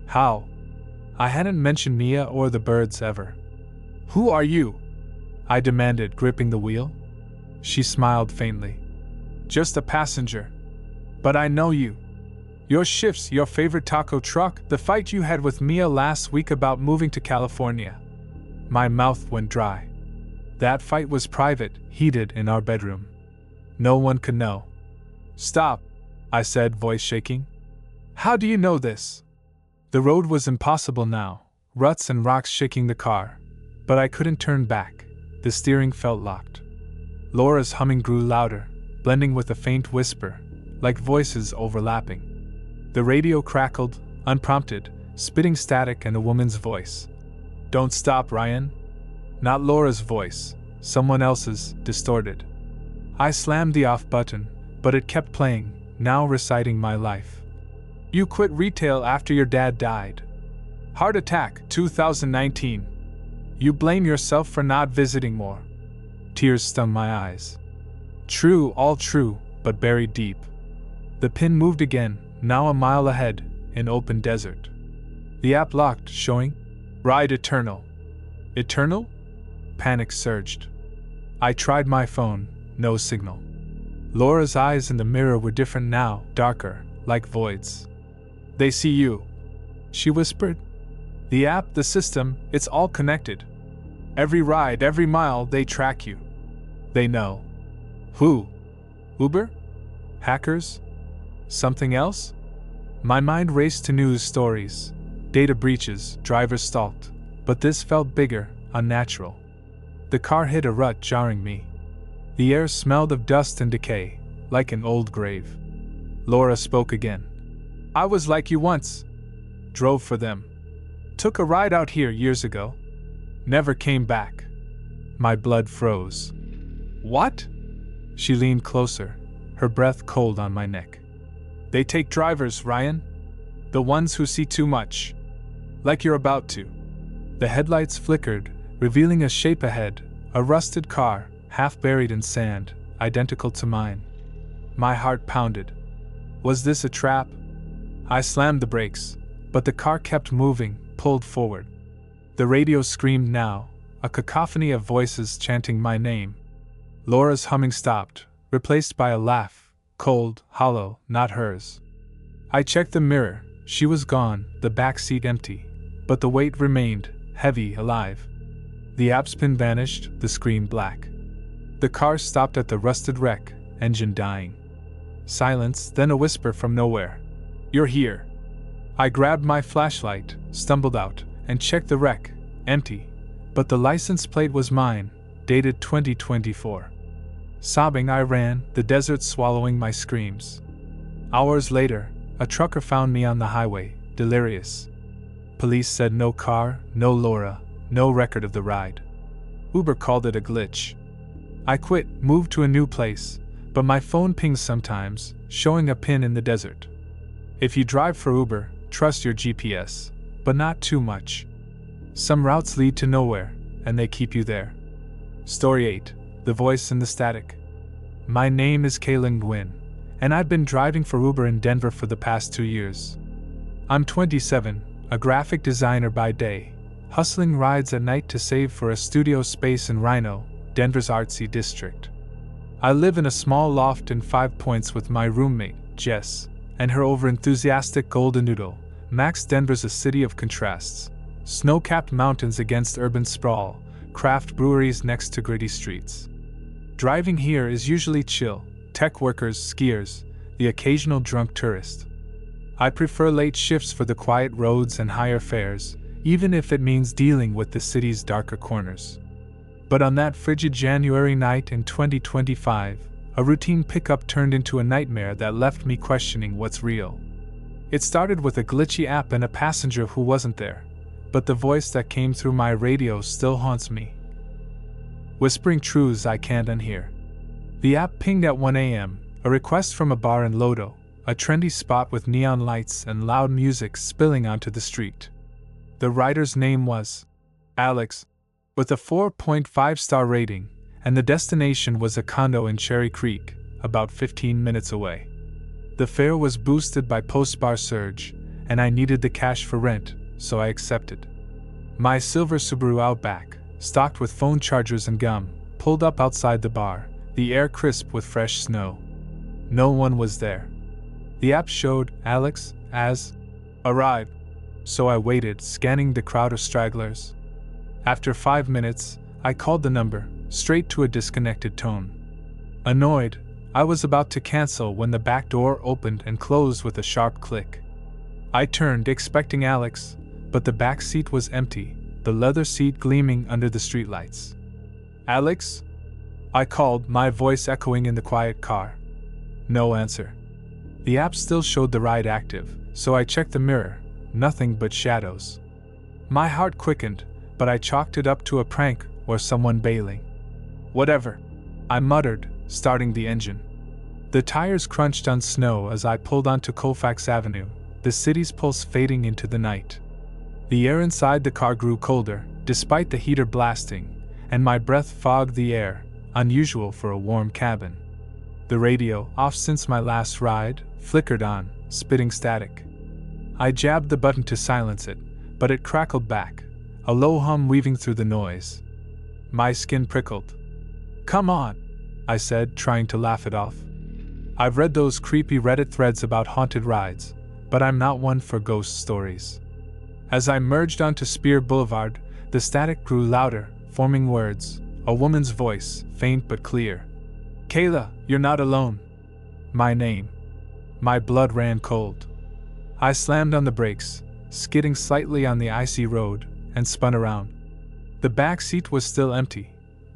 How? I hadn't mentioned Mia or the birds ever. "Who are you?" I demanded, gripping the wheel. She smiled faintly. "Just a passenger. But I know you. Your shifts, your favorite taco truck, the fight you had with Mia last week about moving to California." My mouth went dry. That fight was private, heated in our bedroom. No one could know. "Stop," I said, voice shaking. "How do you know this?" The road was impossible now, ruts and rocks shaking the car. But I couldn't turn back. The steering felt locked. Laura's humming grew louder, blending with a faint whisper, like voices overlapping. The radio crackled, unprompted, spitting static and a woman's voice. "Don't stop, Ryan." Not Laura's voice, someone else's, distorted. I slammed the off button, but it kept playing, now reciting my life. "You quit retail after your dad died. Heart attack, 2019. You blame yourself for not visiting more." Tears stung my eyes. True, all true, but buried deep. The pin moved again, now a mile ahead, in open desert. The app locked, showing "Ride Eternal." Eternal? Panic surged. I tried my phone, no signal. Laura's eyes in the mirror were different now, darker, like voids. "They see you," she whispered. "The app, the system, it's all connected. Every ride, every mile, they track you. They know." "Who? Uber? Hackers? Something else?" My mind raced to news stories. Data breaches, drivers stalked. But this felt bigger, unnatural. The car hit a rut, jarring me. The air smelled of dust and decay, like an old grave. Laura spoke again. "I was like you once. Drove for them. Took a ride out here years ago. Never came back." My blood froze. "What?" She leaned closer, her breath cold on my neck. "They take drivers, Ryan. The ones who see too much. Like you're about to." The headlights flickered, revealing a shape ahead, a rusted car, half buried in sand, identical to mine. My heart pounded. Was this a trap? I slammed the brakes, but the car kept moving, pulled forward. The radio screamed now, a cacophony of voices chanting my name. Laura's humming stopped, replaced by a laugh, cold, hollow, not hers. I checked the mirror. She was gone, the back seat empty. But the weight remained, heavy, alive. The 𝒂𝒗𝒄𝒆 vanished, the screen black. The car stopped at the rusted wreck, engine dying. Silence, then a whisper from nowhere. "You're here." I grabbed my flashlight, stumbled out, and checked the wreck, empty. But the license plate was mine, dated 2024. Sobbing I ran, the desert swallowing my screams. Hours later, a trucker found me on the highway, delirious. Police said no car, no Laura, no record of the ride. Uber called it a glitch. I quit, moved to a new place, but my phone pings sometimes, showing a pin in the desert. If you drive for Uber, trust your GPS, but not too much. Some routes lead to nowhere, and they keep you there. Story 8. The Voice in the Static. My name is 𝒘𝒉𝒄𝒄, and I've been driving for Uber in Denver for the past 2 years. I'm 27, a graphic designer by day, hustling rides at night to save for a studio space in Reno, Denver's artsy district. I live in a small loft in 5 Points with my roommate, Jess, and her overenthusiastic golden noodle. Max. Denver's a city of contrasts. Snow-capped mountains against urban sprawl, craft breweries next to gritty streets. Driving here is usually chill, tech workers, skiers, the occasional drunk tourist. I prefer late shifts for the quiet roads and higher fares, even if it means dealing with the city's darker corners. But on that frigid January night in 2025, a routine pickup turned into a nightmare that left me questioning what's real. It started with a glitchy app and a passenger who wasn't there. but the voice that came through my radio still haunts me, whispering truths I can't unhear. The app pinged at 1 a.m., a request from a bar in Lodo, a trendy spot with neon lights and loud music spilling onto the street. The writer's name was Alex, with a 4.5-star rating, and the destination was a condo in Cherry Creek, about 15 minutes away. The fare was boosted by post-bar surge, and I needed the cash for rent, so I accepted. My silver Subaru Outback, stocked with phone chargers and gum, pulled up outside the bar, the air crisp with fresh snow. No one was there. The app showed Alex as arrived, so I waited, scanning the crowd of stragglers. After 5 minutes, I called the number, straight to a disconnected tone. Annoyed, I was about to cancel when the back door opened and closed with a sharp click. I turned, expecting Alex, but the back seat was empty, the leather seat gleaming under the streetlights. Alex? I called, my voice echoing in the quiet car. No answer. The app still showed the ride active, so I checked the mirror, nothing but shadows. My heart quickened, but I chalked it up to a prank or someone bailing. Whatever, I muttered, starting the engine. The tires crunched on snow as I pulled onto Colfax Avenue, the city's pulse fading into the night. The air inside the car grew colder, despite the heater blasting, and my breath fogged the air, unusual for a warm cabin. The radio, off since my last ride, flickered on, spitting static. I jabbed the button to silence it, but it crackled back, a low hum weaving through the noise. My skin prickled. "Come on," I said, trying to laugh it off. I've read those creepy Reddit threads about haunted rides, but I'm not one for ghost stories. As I merged onto Spear Boulevard, the static grew louder, forming words, a woman's voice, faint but clear. "Kayla, you're not alone." My name. My blood ran cold. I slammed on the brakes, skidding slightly on the icy road, and spun around. The back seat was still empty,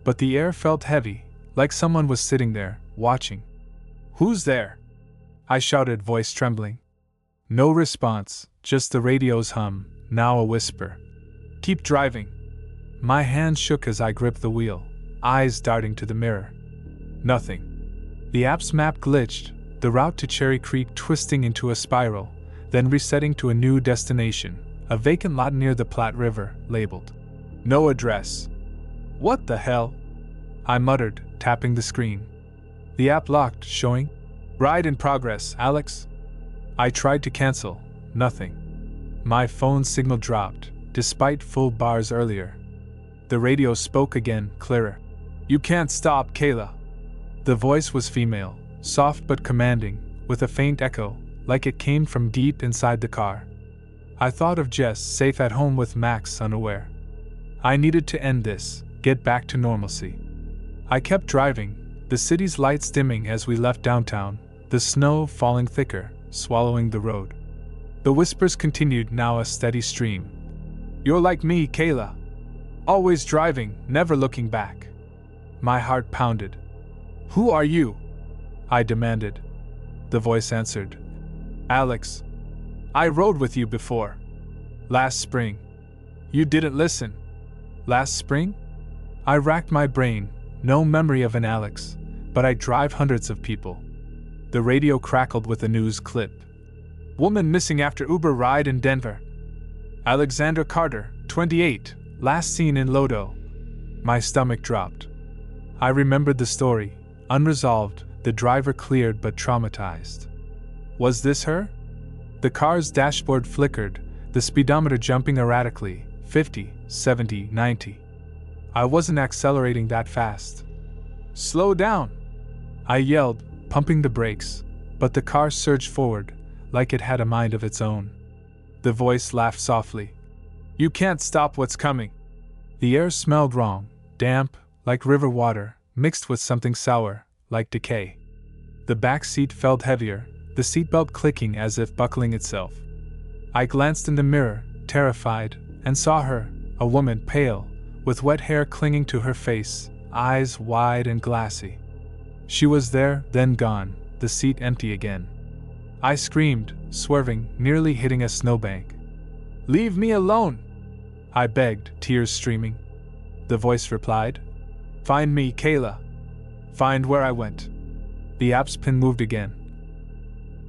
but the air felt heavy, like someone was sitting there, watching. "Who's there?" I shouted, voice trembling. No response, just the radio's hum, now a whisper. "Keep driving." My hand shook as I gripped the wheel, eyes darting to the mirror. Nothing. The app's map glitched, the route to Cherry Creek twisting into a spiral, then resetting to a new destination, a vacant lot near the Platte River, labeled "No address." "What the hell?" I muttered, tapping the screen. The app locked, showing "Ride in progress, Alex." I tried to cancel, nothing. My phone signal dropped, despite full bars earlier. The radio spoke again, clearer. "You can't stop, Kayla." The voice was female, soft but commanding, with a faint echo, like it came from deep inside the car. I thought of Jess, safe at home with Max, unaware. I needed to end this, get back to normalcy. I kept driving, the city's lights dimming as we left downtown, the snow falling thicker, swallowing the road. The whispers continued, now a steady stream. "You're like me, Kayla. Always driving, never looking back." My heart pounded. "Who are you?" I demanded. The voice answered. "Alex. I rode with you before. Last spring." "You didn't listen." "Last spring?" I racked my brain, no memory of an Alex, but I drive hundreds of people. The radio crackled with a news clip. "Woman missing after Uber ride in Denver. Alexander Carter, 28, last seen in Lodo." My stomach dropped. I remembered the story, unresolved, the driver cleared but traumatized. Was this her? The car's dashboard flickered, the speedometer jumping erratically, 50, 70, 90. I wasn't accelerating that fast. "Slow down!" I yelled, pumping the brakes, but the car surged forward, like it had a mind of its own. The voice laughed softly. "You can't stop what's coming." The air smelled wrong, damp, like river water, mixed with something sour, like decay. The back seat felt heavier, the seatbelt clicking as if buckling itself. I glanced in the mirror, terrified, and saw her, a woman pale, with wet hair clinging to her face, eyes wide and glassy. She was there, then gone, the seat empty again. I screamed, swerving, nearly hitting a snowbank. "Leave me alone!" I begged, tears streaming. The voice replied, "Find me, Kayla. Find where I went." The app's pin moved again.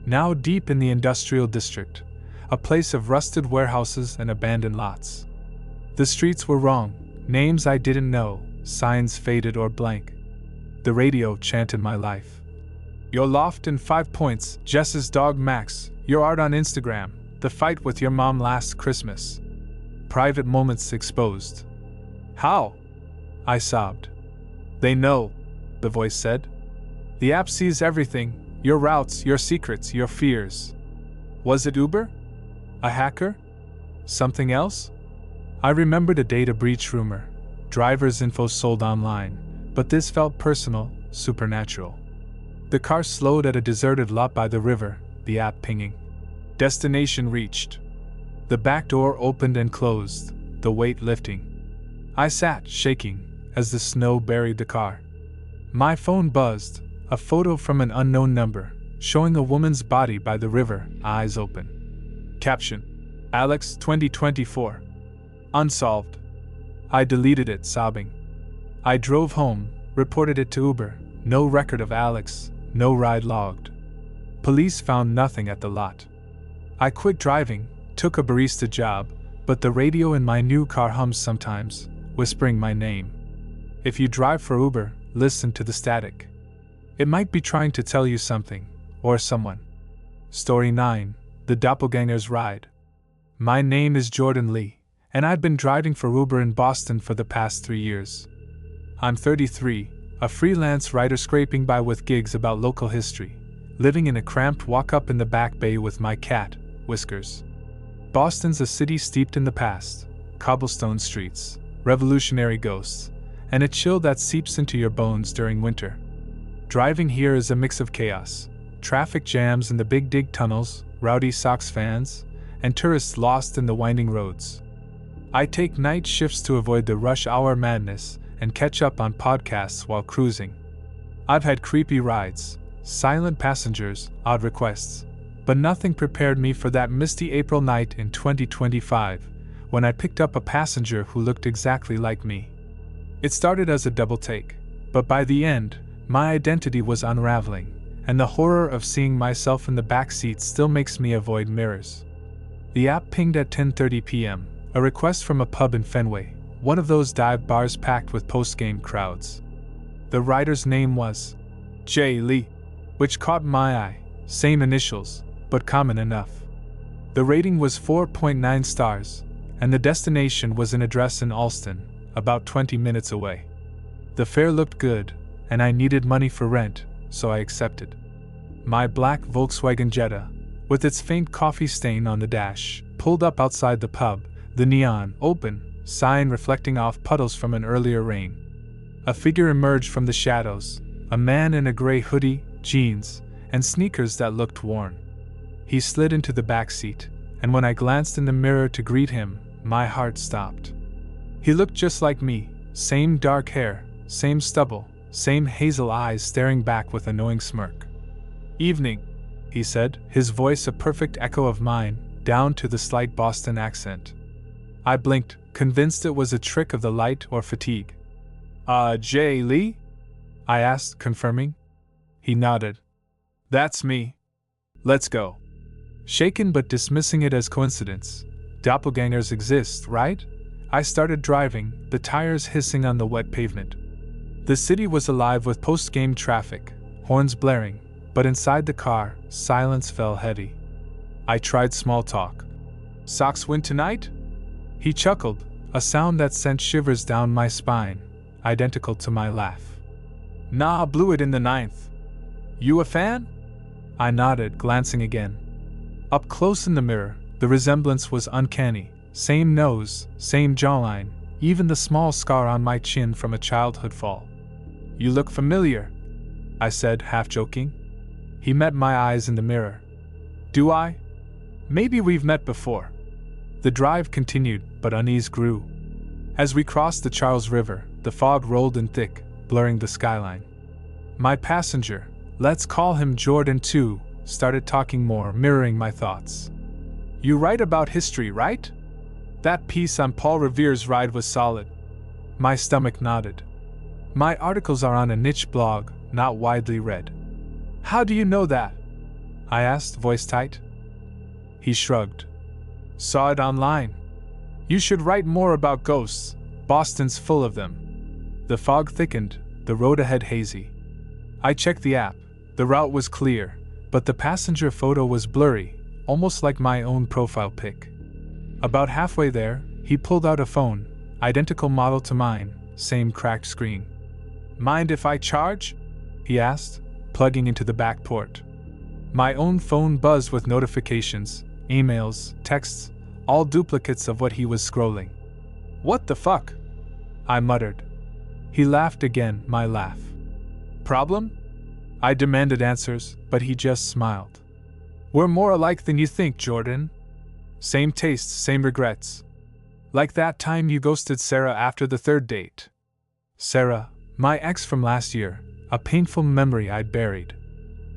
Now deep in the industrial district, a place of rusted warehouses and abandoned lots. The streets were wrong, names I didn't know, signs faded or blank. The radio chanted my life. Your loft in 5 points, Jess's dog Max, your art on Instagram, the fight with your mom last Christmas. Private moments exposed. How? I sobbed. They know, the voice said. The app sees everything, your routes, your secrets, your fears. Was it Uber? A hacker? Something else? I remembered a data breach rumor, driver's info sold online, but this felt personal, supernatural. The car slowed at a deserted lot by the river, the app pinging. Destination reached. The back door opened and closed, the weight lifting. I sat, shaking, as the snow buried the car. My phone buzzed, a photo from an unknown number, showing a woman's body by the river, eyes open. Caption: Alex 2024. Unsolved. I deleted it, sobbing. I drove home, reported it to Uber, no record of Alex, no ride logged. Police found nothing at the lot. I quit driving, took a barista job, but the radio in my new car hums sometimes, whispering my name. If you drive for Uber, listen to the static. It might be trying to tell you something, or someone. Story 9. The Doppelganger's Ride. My name is Jordan Lee, and I've been driving for Uber in Boston for the past 3 years. I'm 33, a freelance writer scraping by with gigs about local history, living in a cramped walk-up in the Back Bay with my cat, Whiskers. Boston's a city steeped in the past, cobblestone streets, revolutionary ghosts, and a chill that seeps into your bones during winter. Driving here is a mix of chaos, traffic jams in the Big Dig tunnels, rowdy Sox fans, and tourists lost in the winding roads. I take night shifts to avoid the rush hour madness and catch up on podcasts while cruising. I've had creepy rides, silent passengers, odd requests, but nothing prepared me for that misty April night in 2025, when I picked up a passenger who looked exactly like me. It started as a double take, but by the end, my identity was unraveling, and the horror of seeing myself in the backseat still makes me avoid mirrors. The app pinged at 10:30 p.m., a request from a pub in Fenway, one of those dive bars packed with post-game crowds. The rider's name was J. Lee, which caught my eye, same initials, but common enough. The rating was 4.9 stars, and the destination was an address in Allston, about 20 minutes away. The fare looked good, and I needed money for rent, so I accepted. My black Volkswagen Jetta, with its faint coffee stain on the dash, pulled up outside the pub, the neon, open, sign reflecting off puddles from an earlier rain. A figure emerged from the shadows, a man in a gray hoodie, jeans, and sneakers that looked worn. He slid into the back seat, and when I glanced in the mirror to greet him, my heart stopped. He looked just like me, same dark hair, same stubble, same hazel eyes staring back with a knowing smirk. "Evening," he said, his voice a perfect echo of mine, down to the slight Boston accent. I blinked, convinced it was a trick of the light or fatigue. J. Lee?" I asked, confirming. He nodded. "That's me. Let's go." Shaken but dismissing it as coincidence. Doppelgangers exist, right? I started driving, the tires hissing on the wet pavement. The city was alive with post-game traffic, horns blaring, but inside the car, silence fell heavy. I tried small talk. "Sox win tonight?" He chuckled, a sound that sent shivers down my spine, identical to my laugh. "Nah, blew it in the 9th. You a fan?" I nodded, glancing again. Up close in the mirror, the resemblance was uncanny. Same nose, same jawline, even the small scar on my chin from a childhood fall. "You look familiar," I said, half joking. He met my eyes in the mirror. "Do I? Maybe we've met before." The drive continued, but unease grew. As we crossed the Charles River, the fog rolled in thick, blurring the skyline. My passenger, let's call him Jordan too, started talking more, mirroring my thoughts. "You write about history, right?" That piece on Paul Revere's ride was solid. My stomach nodded. My articles are on a niche blog, not widely read. How do you know that? I asked, voice tight. He shrugged. Saw it online. You should write more about ghosts. Boston's full of them. The fog thickened, the road ahead hazy. I checked the app. The route was clear, but the passenger photo was blurry, almost like my own profile pic. About halfway there, he pulled out a phone, identical model to mine, same cracked screen. Mind if I charge? He asked, plugging into the back port. My own phone buzzed with notifications, emails, texts, all duplicates of what he was scrolling. What the fuck? I muttered. He laughed again, my laugh. Problem? I demanded answers, but he just smiled. We're more alike than you think, Jordan. Same tastes, same regrets. Like that time you ghosted Sarah after the third date. Sarah, my ex from last year, a painful memory I'd buried.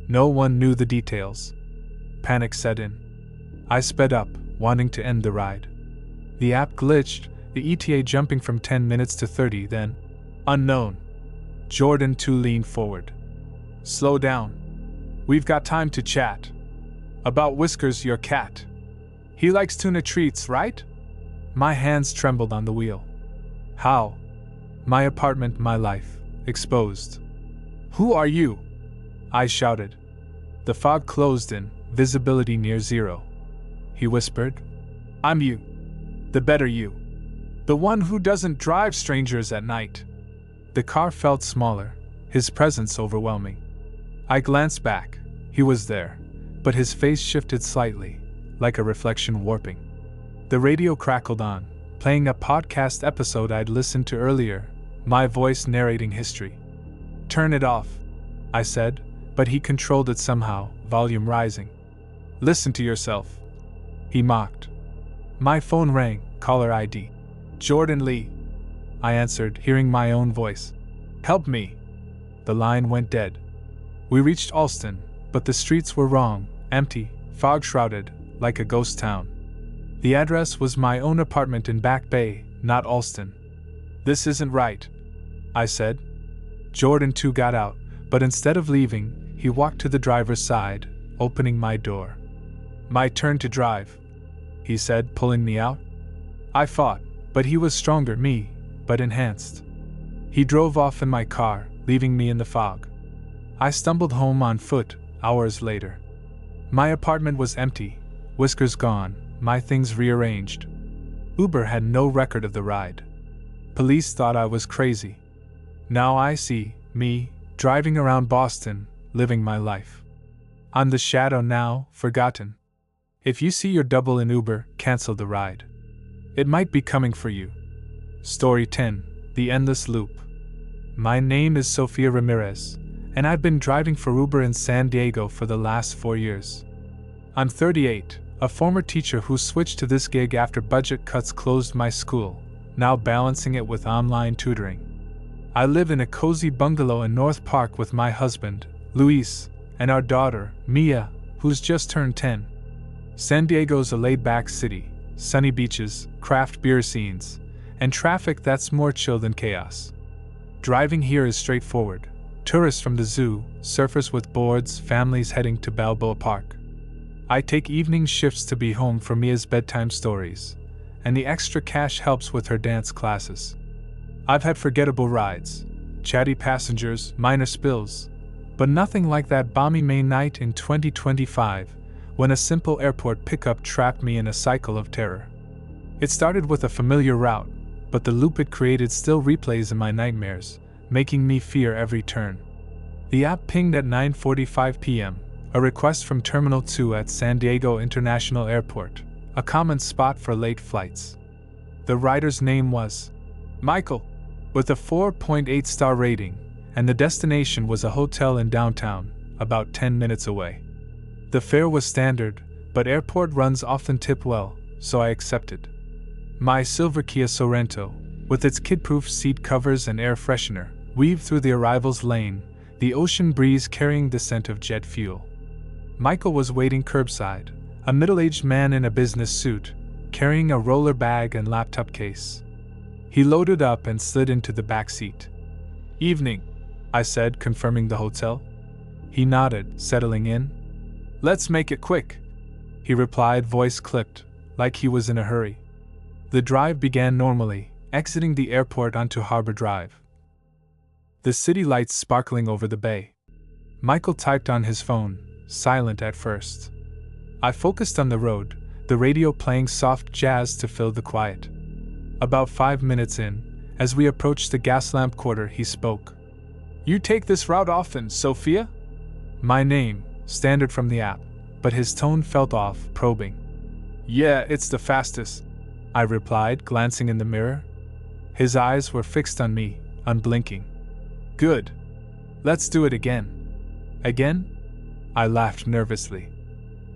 No one knew the details. Panic set in. I sped up, wanting to end the ride. The app glitched, the ETA jumping from 10 minutes to 30, then, unknown. Jordan too leaned forward. Slow down. We've got time to chat. About Whiskers, your cat. He likes tuna treats, right? My hands trembled on the wheel. How? My apartment, my life, exposed. Who are you? I shouted. The fog closed in, visibility near zero. He whispered, I'm you. The better you. The one who doesn't drive strangers at night. The car felt smaller, his presence overwhelming. I glanced back. He was there, but his face shifted slightly, like a reflection warping. The radio crackled on, playing a podcast episode I'd listened to earlier, my voice narrating history. Turn it off, I said, but he controlled it somehow, volume rising. Listen to yourself. He mocked. My phone rang, caller ID. Jordan Lee. I answered, hearing my own voice. Help me. The line went dead. We reached Allston, but the streets were wrong, empty, fog-shrouded, like a ghost town. The address was my own apartment in Back Bay, not Allston. This isn't right, I said. Jordan too got out, but instead of leaving, he walked to the driver's side, opening my door. My turn to drive, he said, pulling me out. I fought, but he was stronger, but enhanced. He drove off in my car, leaving me in the fog. I stumbled home on foot, hours later. My apartment was empty, Whiskers gone, my things rearranged. Uber had no record of the ride. Police thought I was crazy. Now I see me, driving around Boston, living my life. I'm the shadow now, forgotten. If you see your double in Uber, cancel the ride. It might be coming for you. Story 10, The Endless Loop. My name is Sofia Ramirez, and I've been driving for Uber in San Diego for the last 4 years. I'm 38, a former teacher who switched to this gig after budget cuts closed my school, now balancing it with online tutoring. I live in a cozy bungalow in North Park with my husband, Luis, and our daughter, Mia, who's just turned 10. San Diego's a laid-back city, sunny beaches, craft beer scenes, and traffic that's more chill than chaos. Driving here is straightforward. Tourists from the zoo, surfers with boards, families heading to Balboa Park. I take evening shifts to be home for Mia's bedtime stories, and the extra cash helps with her dance classes. I've had forgettable rides, chatty passengers, minor spills, but nothing like that balmy May night in 2025, when a simple airport pickup trapped me in a cycle of terror. It started with a familiar route, but the loop it created still replays in my nightmares, making me fear every turn. The app pinged at 9:45 p.m., a request from Terminal 2 at San Diego International Airport, a common spot for late flights. The rider's name was Michael, with a 4.8-star rating, and the destination was a hotel in downtown, about 10 minutes away. The fare was standard, but airport runs often tip well, so I accepted. My silver Kia Sorento, with its kid-proof seat covers and air freshener, weaved through the arrivals lane, the ocean breeze carrying the scent of jet fuel. Michael was waiting curbside, a middle-aged man in a business suit, carrying a roller bag and laptop case. He loaded up and slid into the back seat. "Evening," I said, confirming the hotel. He nodded, settling in. "Let's make it quick," he replied, voice clipped, like he was in a hurry. The drive began normally, exiting the airport onto Harbor Drive. The city lights sparkling over the bay. Michael typed on his phone, silent at first. I focused on the road, the radio playing soft jazz to fill the quiet. About 5 minutes in, as we approached the Gaslamp Quarter, he spoke. "You take this route often, Sophia?" My name, standard from the app, but his tone felt off, probing. "Yeah, it's the fastest," I replied, glancing in the mirror. His eyes were fixed on me, unblinking. "Good. Let's do it again." "Again?" I laughed nervously.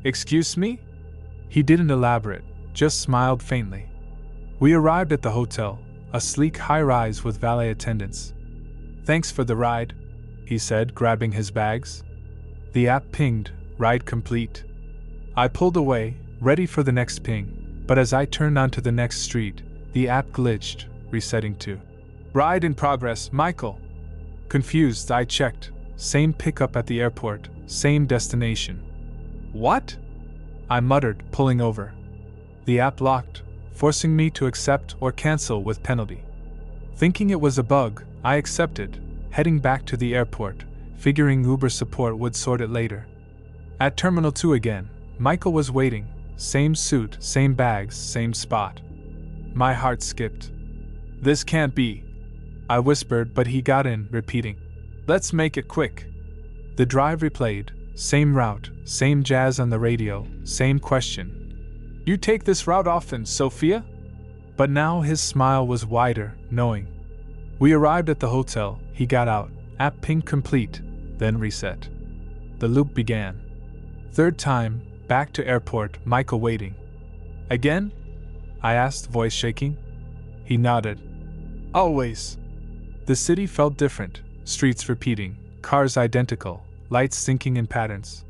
"Excuse me?" He didn't elaborate, just smiled faintly. We arrived at the hotel, a sleek high-rise with valet attendants. "Thanks for the ride," he said, grabbing his bags. The app pinged, "Ride complete." I pulled away, ready for the next ping, but as I turned onto the next street, the app glitched, resetting to "Ride in progress, Michael." Confused, I checked. Same pickup at the airport, same destination. "What?" I muttered, pulling over. The app locked, forcing me to accept or cancel with penalty. Thinking it was a bug, I accepted, heading back to the airport, figuring Uber support would sort it later. At Terminal 2 again, Michael was waiting, same suit, same bags, same spot. My heart skipped. "This can't be," I whispered, but he got in, repeating, "Let's make it quick." The drive replayed, same route, same jazz on the radio, same question. "You take this route often, Sophia?" But now his smile was wider, knowing. We arrived at the hotel, he got out, app ping complete, then reset. The loop began. Third time, back to airport, Michael waiting. "Again?" I asked, voice shaking. He nodded. "Always." The city felt different, streets repeating, cars identical, lights syncing in patterns.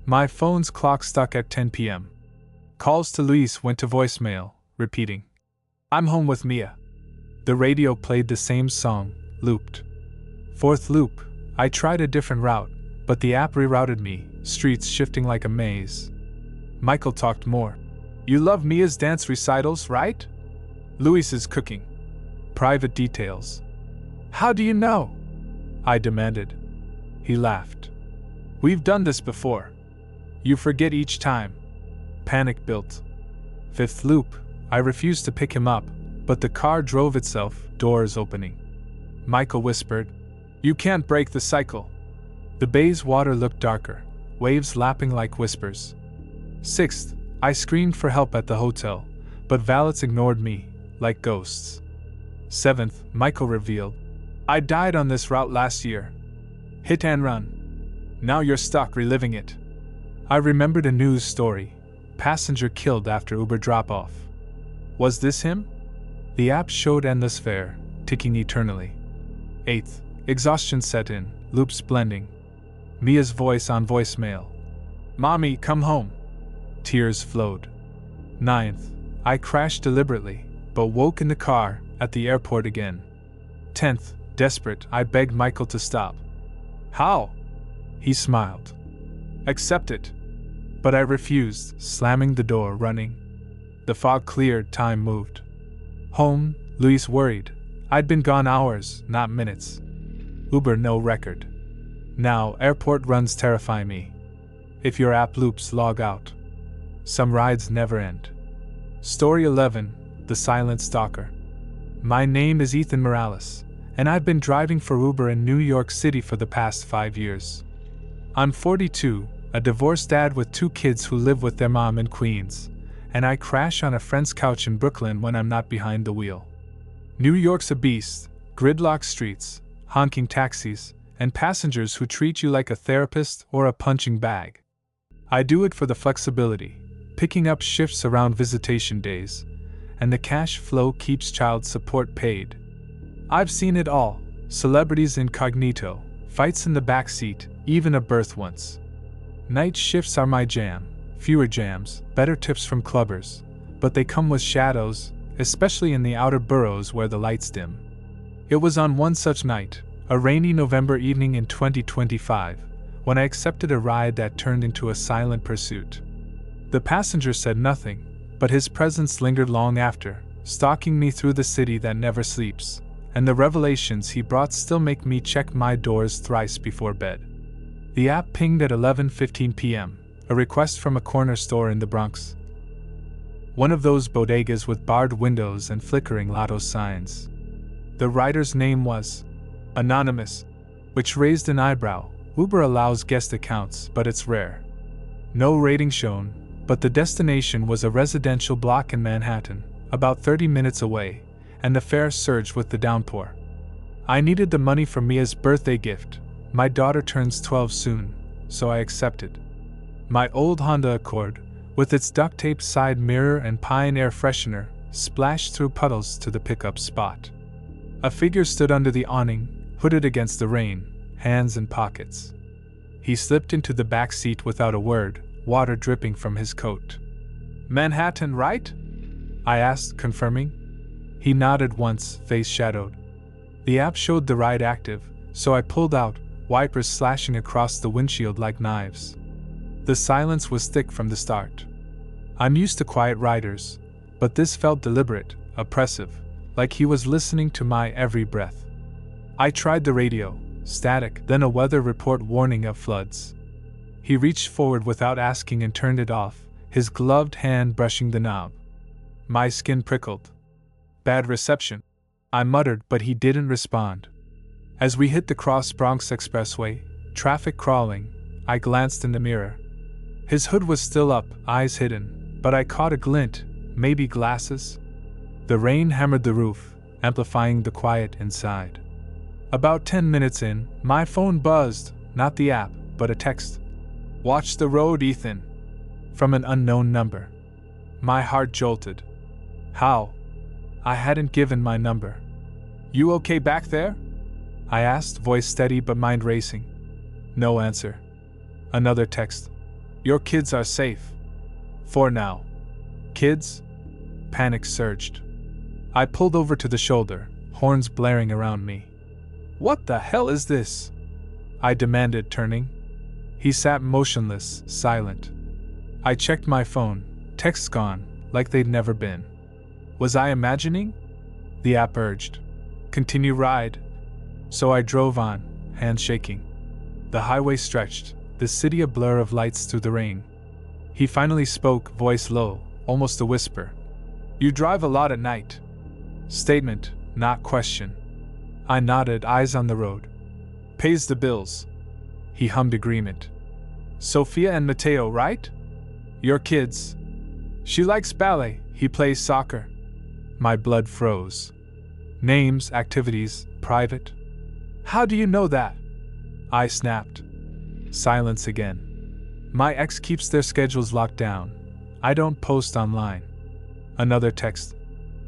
My phone's clock stuck at 10 p.m. Calls to Luis went to voicemail, repeating, "I'm home with Mia." The radio played the same song, looped. Fourth loop, I tried a different route, but the app rerouted me, streets shifting like a maze. Michael talked more. "You love Mia's dance recitals, right?" "Luis is cooking." "Private details." "How do you know?" I demanded. He laughed. "We've done this before. You forget each time." Panic built. Fifth loop, I refused to pick him up, but the car drove itself, doors opening. Michael whispered, "You can't break the cycle." The bay's water looked darker, waves lapping like whispers. Sixth, I screamed for help at the hotel, but valets ignored me, like ghosts. Seventh, Michael revealed, "I died on this route last year. Hit and run. Now you're stuck reliving it." I remembered a news story. Passenger killed after Uber drop-off. Was this him? The app showed endless fare, ticking eternally. Eighth, exhaustion set in, loops blending. Mia's voice on voicemail. "Mommy, come home." Tears flowed. Ninth, I crashed deliberately, but woke in the car, at the airport again. 10th, desperate, I begged Michael to stop. "How?" He smiled. "Accept it." But I refused, slamming the door, running. The fog cleared, time moved. Home, Luis worried. I'd been gone hours, not minutes. Uber no record. Now, airport runs terrify me. If your app loops, log out. Some rides never end. Story 11, The Silent Stalker. My name is Ethan Morales, and I've been driving for Uber in New York City for the past 5 years. I'm 42, a divorced dad with 2 kids who live with their mom in Queens, and I crash on a friend's couch in Brooklyn when I'm not behind the wheel. New York's a beast, gridlocked streets, honking taxis, and passengers who treat you like a therapist or a punching bag. I do it for the flexibility, picking up shifts around visitation days, and the cash flow keeps child support paid. I've seen it all, celebrities incognito, fights in the backseat, even a birth once. Night shifts are my jam, fewer jams, better tips from clubbers, but they come with shadows, especially in the outer boroughs where the lights dim. It was on one such night, a rainy November evening in 2025, when I accepted a ride that turned into a silent pursuit. The passenger said nothing, but his presence lingered long after, stalking me through the city that never sleeps, and the revelations he brought still make me check my doors thrice before bed. The app pinged at 11:15 p.m., a request from a corner store in the Bronx. One of those bodegas with barred windows and flickering lotto signs. The rider's name was anonymous, which raised an eyebrow. Uber allows guest accounts, but it's rare. No rating shown, but the destination was a residential block in Manhattan, about 30 minutes away, and the fare surged with the downpour. I needed the money for Mia's birthday gift. My daughter turns 12 soon, so I accepted. My old Honda Accord, with its duct-tape side mirror and Pine air freshener, splashed through puddles to the pickup spot. A figure stood under the awning, hooded against the rain, hands in pockets. He slipped into the back seat without a word, water dripping from his coat. "Manhattan, right?" I asked, confirming. He nodded once, face shadowed. The app showed the ride active, so I pulled out, wipers slashing across the windshield like knives. The silence was thick from the start. I'm used to quiet riders, but this felt deliberate, oppressive, like he was listening to my every breath. I tried the radio, static, then a weather report warning of floods. He reached forward without asking and turned it off, his gloved hand brushing the knob. My skin prickled. "Bad reception," I muttered, but he didn't respond. As we hit the Cross Bronx Expressway, traffic crawling, I glanced in the mirror. His hood was still up, eyes hidden, but I caught a glint, maybe glasses. The rain hammered the roof, amplifying the quiet inside. About 10 minutes in, my phone buzzed, not the app, but a text. "Watch the road, Ethan," from an unknown number. My heart jolted. How? I hadn't given my number. "You okay back there?" I asked, voice steady but mind racing. No answer. Another text. "Your kids are safe. For now." Kids? Panic surged. I pulled over to the shoulder, horns blaring around me. "What the hell is this?" I demanded, turning. He sat motionless, silent. I checked my phone, texts gone, like they'd never been. Was I imagining? The app urged. "Continue ride." So I drove on, hands shaking. The highway stretched, the city a blur of lights through the rain. He finally spoke, voice low, almost a whisper. "You drive a lot at night." Statement, not question. I nodded, eyes on the road. "Pays the bills." He hummed agreement. "Sophia and Mateo, right? Your kids?" "She likes ballet, he plays soccer." My blood froze. "Names, activities, private?" "How do you know that?" I snapped. Silence again. "My ex keeps their schedules locked down. I don't post online." Another text.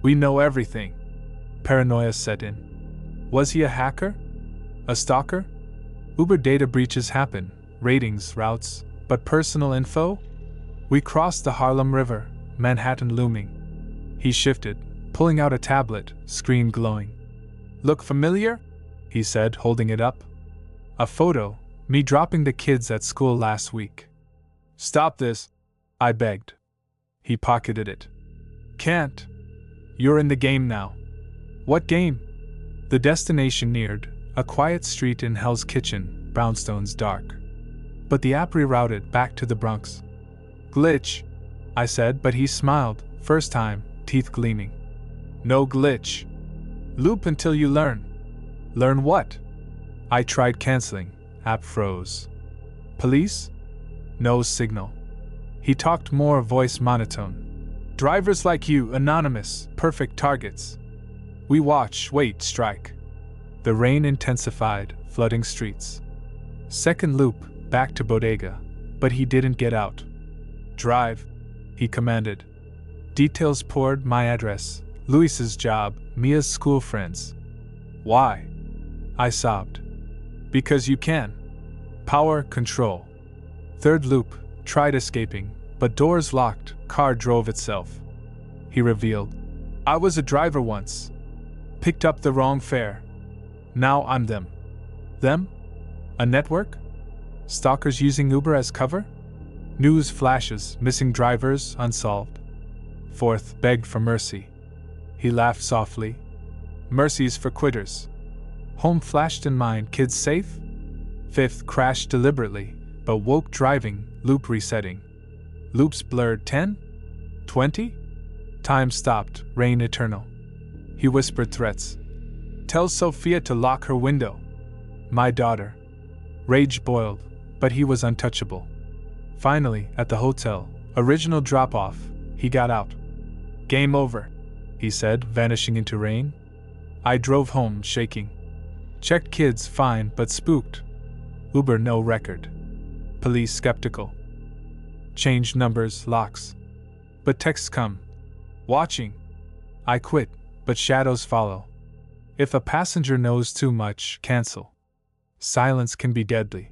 "We know everything." Paranoia set in. Was he a hacker? A stalker? Uber data breaches happen, ratings, routes, but personal info? We crossed the Harlem River, Manhattan looming. He shifted, pulling out a tablet, screen glowing. "Look familiar?" he said, holding it up. A photo, me dropping the kids at school last week. "Stop this," I begged. He pocketed it. "Can't. You're in the game now." "What game?" The destination neared, a quiet street in Hell's Kitchen, brownstones dark. But the app rerouted back to the Bronx. "Glitch," I said, but he smiled, first time, teeth gleaming. "No glitch. Loop until you learn." "Learn what?" I tried canceling, app froze. "Police?" No signal. He talked more, voice monotone. "Drivers like you, anonymous, perfect targets. We watch, wait, strike." The rain intensified, flooding streets. Second loop, back to bodega, but he didn't get out. "Drive," he commanded. Details poured, my address, Luis's job, Mia's school friends. "Why?" I sobbed. "Because you can. Power, control." Third loop, tried escaping, but doors locked, car drove itself. he revealed. I was a driver once. Picked up the wrong fare. Now I'm them. Them? A network? Stalkers using Uber as cover? News flashes, missing drivers, unsolved. Fourth begged for mercy. He laughed softly. Mercy's for quitters. Home flashed in mind, kids safe? Fifth crashed deliberately, but woke driving, loop resetting. Loops blurred 10? 20? Time stopped, rain eternal. He whispered threats. Tell Sophia to lock her window. My daughter. Rage boiled, but he was untouchable. Finally, at the hotel, original drop-off, he got out. Game over, he said, vanishing into rain. I drove home, shaking. Checked kids, fine, but spooked. Uber no record. Police skeptical. Changed numbers, locks. But texts come. Watching. I quit, but shadows follow. If a passenger knows too much, cancel. Silence can be deadly.